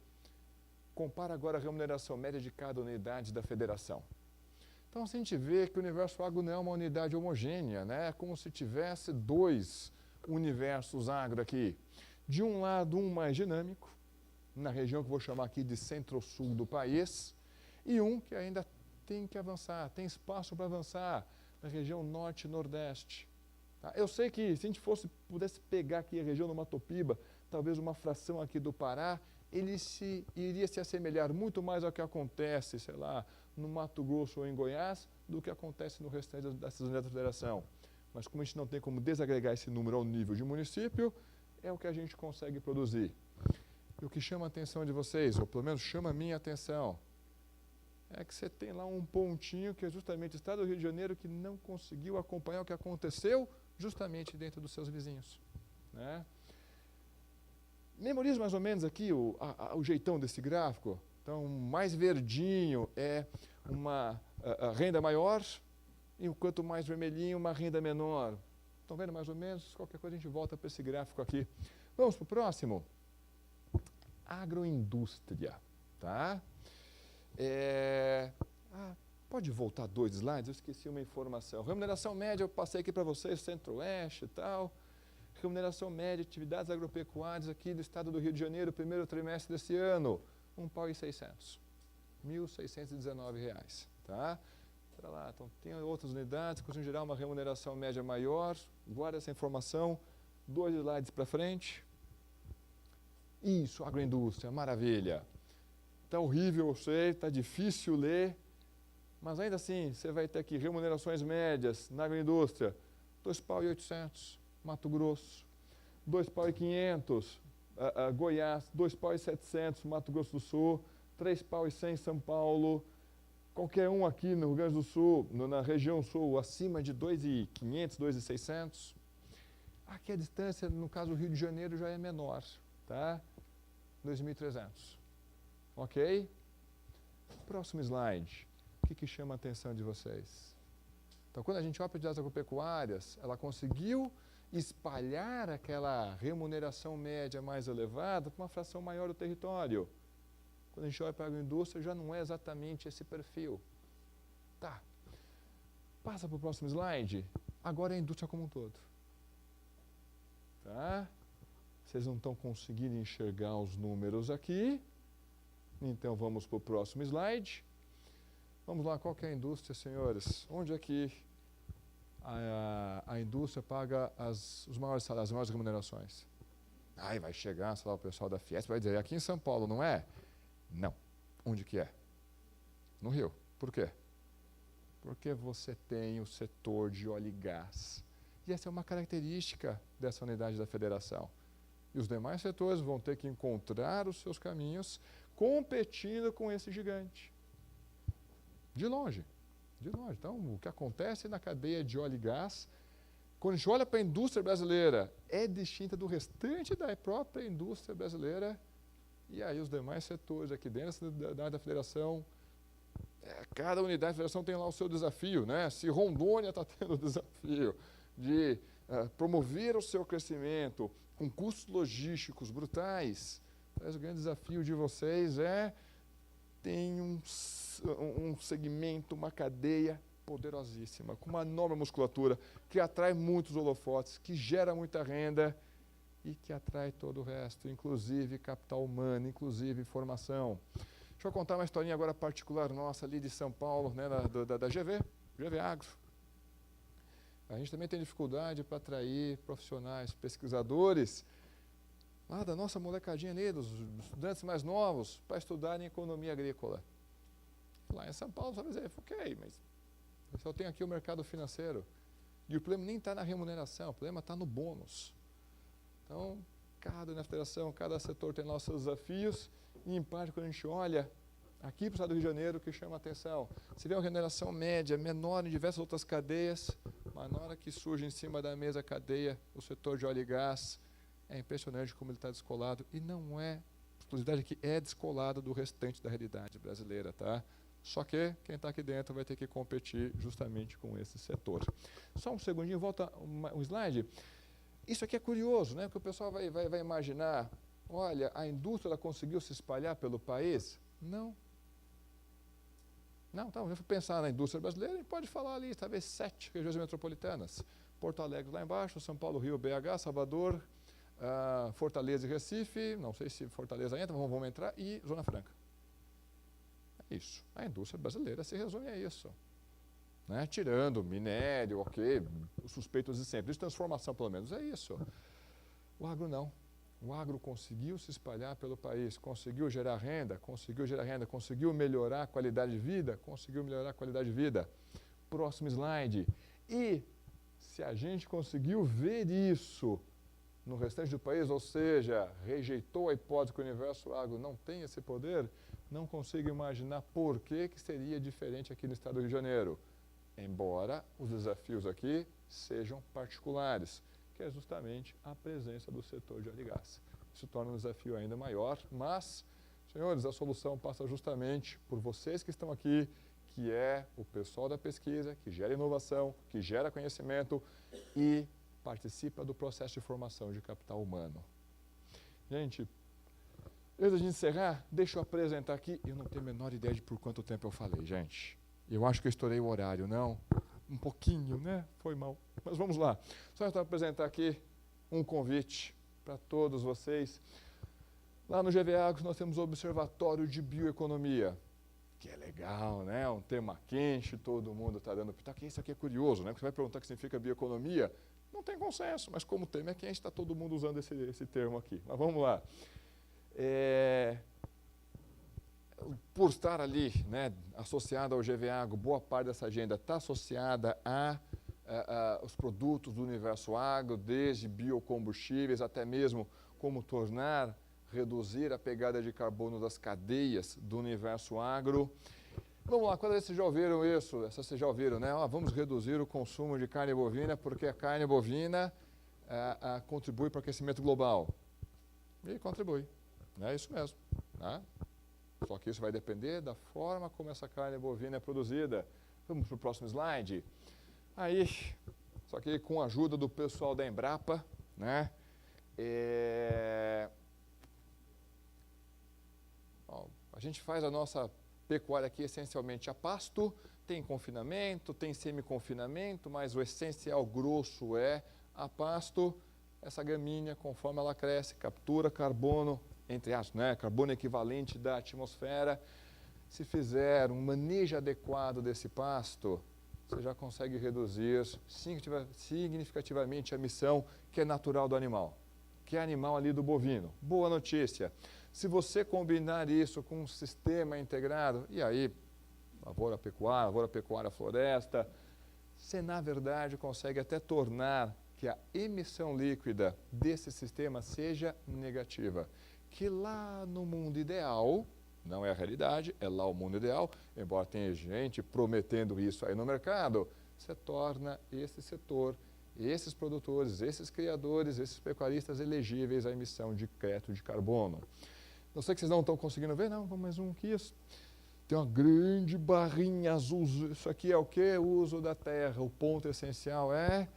compara agora a remuneração média de cada unidade da federação. Então, se a gente vê que o universo agro não é uma unidade homogênea, né? É como se tivesse dois universos agro aqui. De um lado, um mais dinâmico, na região que eu vou chamar aqui de centro-sul do país, e um que ainda tem que avançar, tem espaço para avançar, na região norte e nordeste. Tá? Eu sei que se a gente pudesse pegar aqui a região do Mato Piba, talvez uma fração aqui do Pará, ele iria se assemelhar muito mais ao que acontece, sei lá, no Mato Grosso ou em Goiás, do que acontece no restante dessas unidades da federação. Mas como a gente não tem como desagregar esse número ao nível de município, é o que a gente consegue produzir. E o que chama a atenção de vocês, ou pelo menos chama a minha atenção, é que você tem lá um pontinho que é justamente o estado do Rio de Janeiro que não conseguiu acompanhar o que aconteceu justamente dentro dos seus vizinhos. Né? Memorize mais ou menos aqui o jeitão desse gráfico. Então, mais verdinho é uma renda maior, e quanto mais vermelhinho, uma renda menor. Estão vendo mais ou menos? Qualquer coisa a gente volta para esse gráfico aqui. Vamos para o próximo. Agroindústria. Tá? Pode voltar 2 slides? Eu esqueci uma informação. Remuneração média, eu passei aqui para vocês, Centro-Oeste e tal. Remuneração média, atividades agropecuárias aqui do estado do Rio de Janeiro, primeiro trimestre desse ano, R$1.600. R$1.619. Tá? Para lá, então tem outras unidades que costumam gerar uma remuneração média maior. Guarda essa informação. 2 slides para frente. Isso, agroindústria, maravilha. Está horrível, eu sei, está difícil ler, mas ainda assim, você vai ter aqui remunerações médias na agroindústria, R$2.800, Mato Grosso, R$2.500, Goiás, R$2.700, Mato Grosso do Sul, R$3,100 em São Paulo. Qualquer um aqui no Rio Grande do Sul, na região sul, acima de R$2.500, R$2.600. Aqui a distância, no caso do Rio de Janeiro, já é menor, tá? R$2.300. Ok? Próximo slide. O que chama a atenção de vocês? Então, quando a gente olha para as agropecuárias, ela conseguiu espalhar aquela remuneração média mais elevada para uma fração maior do território. Quando a gente olha para a agroindústria, já não é exatamente esse perfil. Tá. Passa para o próximo slide. Agora é a indústria como um todo. Tá? Vocês não estão conseguindo enxergar os números aqui. Então, vamos para o próximo slide. Vamos lá, qual que é a indústria, senhores? Onde é que a indústria paga os maiores salários, as maiores remunerações? Aí vai chegar, sei lá, o pessoal da Fiesp vai dizer, aqui em São Paulo, não é? Não. Onde que é? No Rio. Por quê? Porque você tem o setor de óleo e gás. E essa é uma característica dessa unidade da federação. E os demais setores vão ter que encontrar os seus caminhos competindo com esse gigante. De longe, de longe. Então, o que acontece na cadeia de óleo e gás, quando a gente olha para a indústria brasileira, é distinta do restante da própria indústria brasileira. E aí os demais setores aqui dentro da federação, cada unidade da federação tem lá o seu desafio, né? Se Rondônia está tendo o desafio de promover o seu crescimento com custos logísticos brutais, mas o grande desafio de vocês tem um segmento, uma cadeia poderosíssima, com uma enorme musculatura, que atrai muitos holofotes, que gera muita renda e que atrai todo o resto, inclusive capital humano, inclusive formação. Deixa eu contar uma historinha agora particular nossa ali de São Paulo, né, da GV Agro. A gente também tem dificuldade para atrair profissionais, pesquisadores, lá da nossa molecadinha ali, dos estudantes mais novos, para estudarem economia agrícola. Lá em São Paulo, você vai dizer, ok, mas eu só tenho aqui o mercado financeiro. E o problema nem está na remuneração, o problema está no bônus. Então, na federação, cada setor tem lá os seus desafios, e em parte, quando a gente olha aqui para o estado do Rio de Janeiro, o que chama a atenção, você vê uma remuneração média menor em diversas outras cadeias, mas na hora que surge em cima da mesa a cadeia, o setor de óleo e gás, é impressionante como ele está descolado, e não é, a exclusividade aqui é descolada do restante da realidade brasileira, tá? Só que quem está aqui dentro vai ter que competir justamente com esse setor. Só um segundinho, volta um slide. Isso aqui é curioso, né? Porque o pessoal vai imaginar, olha, a indústria ela conseguiu se espalhar pelo país? Não. Não, então, se eu pensar na indústria brasileira, a gente pode falar ali, talvez 7 regiões metropolitanas. Porto Alegre lá embaixo, São Paulo, Rio, BH, Salvador, Fortaleza e Recife, não sei se Fortaleza entra, vamos entrar, e Zona Franca. É isso. A indústria brasileira se resume a isso. Né? Tirando minério, ok, os suspeitos de sempre. De transformação, pelo menos, é isso. O agro não. O agro conseguiu se espalhar pelo país, conseguiu gerar renda, conseguiu melhorar a qualidade de vida, Próximo slide. E se a gente conseguiu ver isso no restante do país, ou seja, rejeitou a hipótese que o universo agro não tem esse poder, não consigo imaginar por que seria diferente aqui no estado do Rio de Janeiro. Embora os desafios aqui sejam particulares, que é justamente a presença do setor de óleo e gás. Isso torna um desafio ainda maior, mas, senhores, a solução passa justamente por vocês que estão aqui, que é o pessoal da pesquisa, que gera inovação, que gera conhecimento e participa do processo de formação de capital humano. Gente, antes de a gente encerrar, deixa eu apresentar aqui, eu não tenho a menor ideia de por quanto tempo eu falei, gente. Eu acho que eu estourei o horário, não? Um pouquinho, né? Foi mal. Mas vamos lá. Só para apresentar aqui um convite para todos vocês. Lá no GV Agro nós temos o Observatório de Bioeconomia, que é legal, né? Um tema quente, todo mundo está dando pitaco. Isso aqui é curioso, né? Porque você vai perguntar o que significa bioeconomia, não tem consenso, mas como o tema é quente, está todo mundo usando esse termo aqui. Mas vamos lá. Por estar ali, né, associada ao GV Agro, boa parte dessa agenda está associada aos produtos do universo agro, desde biocombustíveis até mesmo como tornar reduzir a pegada de carbono das cadeias do universo agro. Vamos lá, quando vocês já ouviram isso? Vocês já ouviram, né? Vamos reduzir o consumo de carne bovina porque a carne bovina contribui para o aquecimento global. E contribui, é isso mesmo. Né? Só que isso vai depender da forma como essa carne bovina é produzida. Vamos para o próximo slide. Aí, só que com a ajuda do pessoal da Embrapa, né? A gente faz a nossa pecuária aqui essencialmente a pasto, tem confinamento, tem semi-confinamento, mas o essencial grosso é a pasto. Essa gramínea, conforme ela cresce, captura carbono, entre aspas, né? Carbono equivalente da atmosfera. Se fizer um manejo adequado desse pasto, você já consegue reduzir significativamente a emissão que é natural do animal, que é animal ali do bovino. Boa notícia. Se você combinar isso com um sistema integrado, e aí, lavoura pecuária, floresta, você, na verdade, consegue até tornar que a emissão líquida desse sistema seja negativa. Que lá no mundo ideal, não é a realidade, é lá o mundo ideal, embora tenha gente prometendo isso aí no mercado, você torna esse setor, esses produtores, esses criadores, esses pecuaristas elegíveis à emissão de crédito de carbono. Não sei que vocês não estão conseguindo ver, não, vamos mais um aqui. Tem uma grande barrinha azul, isso aqui é o quê? O uso da terra. O ponto essencial é,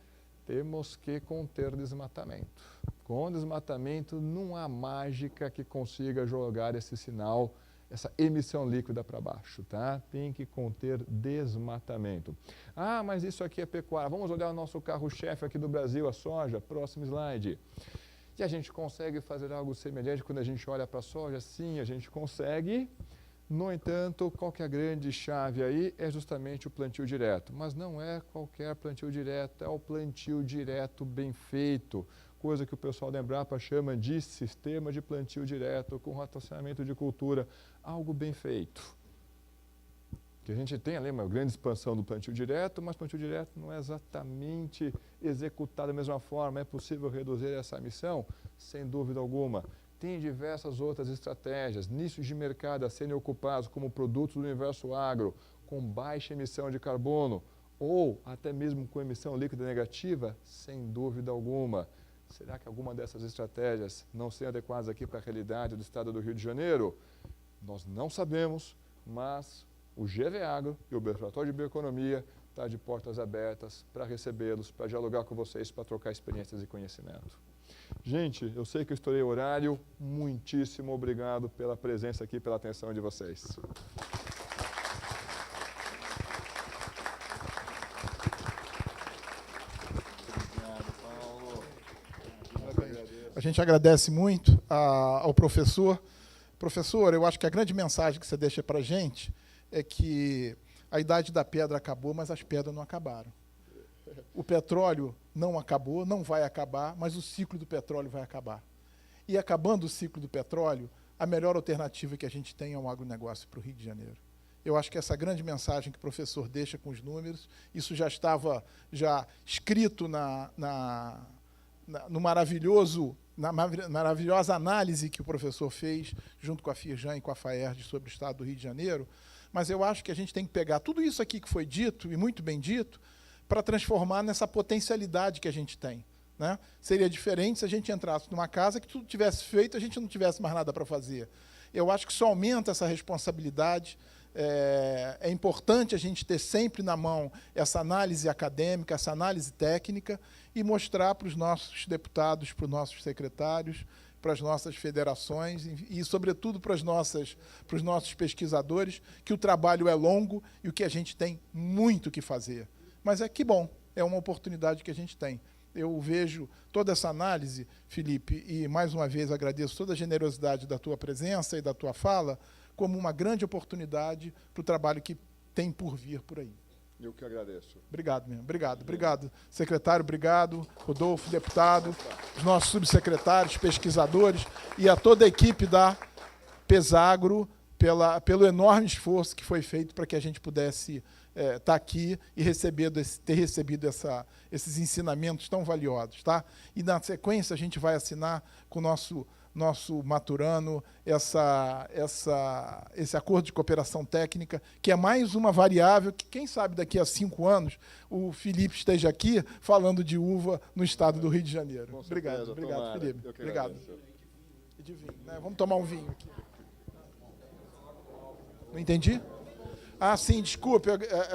temos que conter desmatamento. Com desmatamento não há mágica que consiga jogar esse sinal, essa emissão líquida para baixo, tá? Tem que conter desmatamento. Mas isso aqui é pecuária. Vamos olhar o nosso carro-chefe aqui do Brasil, a soja. Próximo slide. E a gente consegue fazer algo semelhante quando a gente olha para a soja? Sim, a gente consegue. No entanto, qual que é a grande chave aí? É justamente o plantio direto. Mas não é qualquer plantio direto, é o plantio direto bem feito. Coisa que o pessoal da Embrapa chama de sistema de plantio direto com rotacionamento de cultura. Algo bem feito. Que a gente tem ali uma grande expansão do plantio direto, mas o plantio direto não é exatamente executado da mesma forma. É possível reduzir essa emissão? Sem dúvida alguma. Tem diversas outras estratégias, nichos de mercado a serem ocupados como produtos do universo agro, com baixa emissão de carbono, ou até mesmo com emissão líquida negativa? Sem dúvida alguma. Será que alguma dessas estratégias não são adequadas aqui para a realidade do estado do Rio de Janeiro? Nós não sabemos, mas o GV Agro e o Observatório de Bioeconomia está de portas abertas para recebê-los, para dialogar com vocês, para trocar experiências e conhecimento. Gente, eu sei que eu estourei o horário. Muitíssimo obrigado pela presença aqui, pela atenção de vocês. Obrigado, Paulo. A gente agradece muito ao professor. Professor, eu acho que a grande mensagem que você deixa para a gente é que a idade da pedra acabou, mas as pedras não acabaram. O petróleo não acabou, não vai acabar, mas o ciclo do petróleo vai acabar. E acabando o ciclo do petróleo, a melhor alternativa que a gente tem é um agronegócio para o Rio de Janeiro. Eu acho que essa grande mensagem que o professor deixa com os números, isso já estava escrito na maravilhosa análise que o professor fez junto com a Firjan e com a FAERJ sobre o estado do Rio de Janeiro. Mas eu acho que a gente tem que pegar tudo isso aqui que foi dito, e muito bem dito, para transformar nessa potencialidade que a gente tem. Né? Seria diferente se a gente entrasse numa casa que tudo tivesse feito e a gente não tivesse mais nada para fazer. Eu acho que isso aumenta essa responsabilidade. É importante a gente ter sempre na mão essa análise acadêmica, essa análise técnica e mostrar para os nossos deputados, para os nossos secretários, para as nossas federações e, sobretudo, para os nossos pesquisadores, que o trabalho é longo e o que a gente tem muito que fazer. Mas que bom, é uma oportunidade que a gente tem. Eu vejo toda essa análise, Felipe, e mais uma vez agradeço toda a generosidade da tua presença e da tua fala, como uma grande oportunidade para o trabalho que tem por vir por aí. Eu que agradeço. Obrigado mesmo. Obrigado, secretário, obrigado, Rodolfo, deputado, os nossos subsecretários, pesquisadores e a toda a equipe da Pesagro pelo enorme esforço que foi feito para que a gente pudesse estar aqui e ter recebido esses ensinamentos tão valiosos. Tá? E, na sequência, a gente vai assinar com o nosso nosso maturano, esse acordo de cooperação técnica, que é mais uma variável que, quem sabe, daqui a 5 anos, o Felipe esteja aqui falando de uva no estado do Rio de Janeiro. Obrigado, Felipe. Obrigado. E de vinho, né? Vamos tomar um vinho aqui. Não entendi? Ah, sim, desculpe.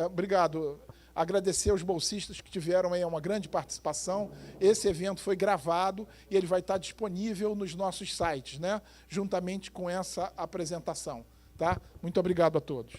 Obrigado. Agradecer aos bolsistas que tiveram aí uma grande participação. Esse evento foi gravado e ele vai estar disponível nos nossos sites, né? Juntamente com essa apresentação. Tá? Muito obrigado a todos.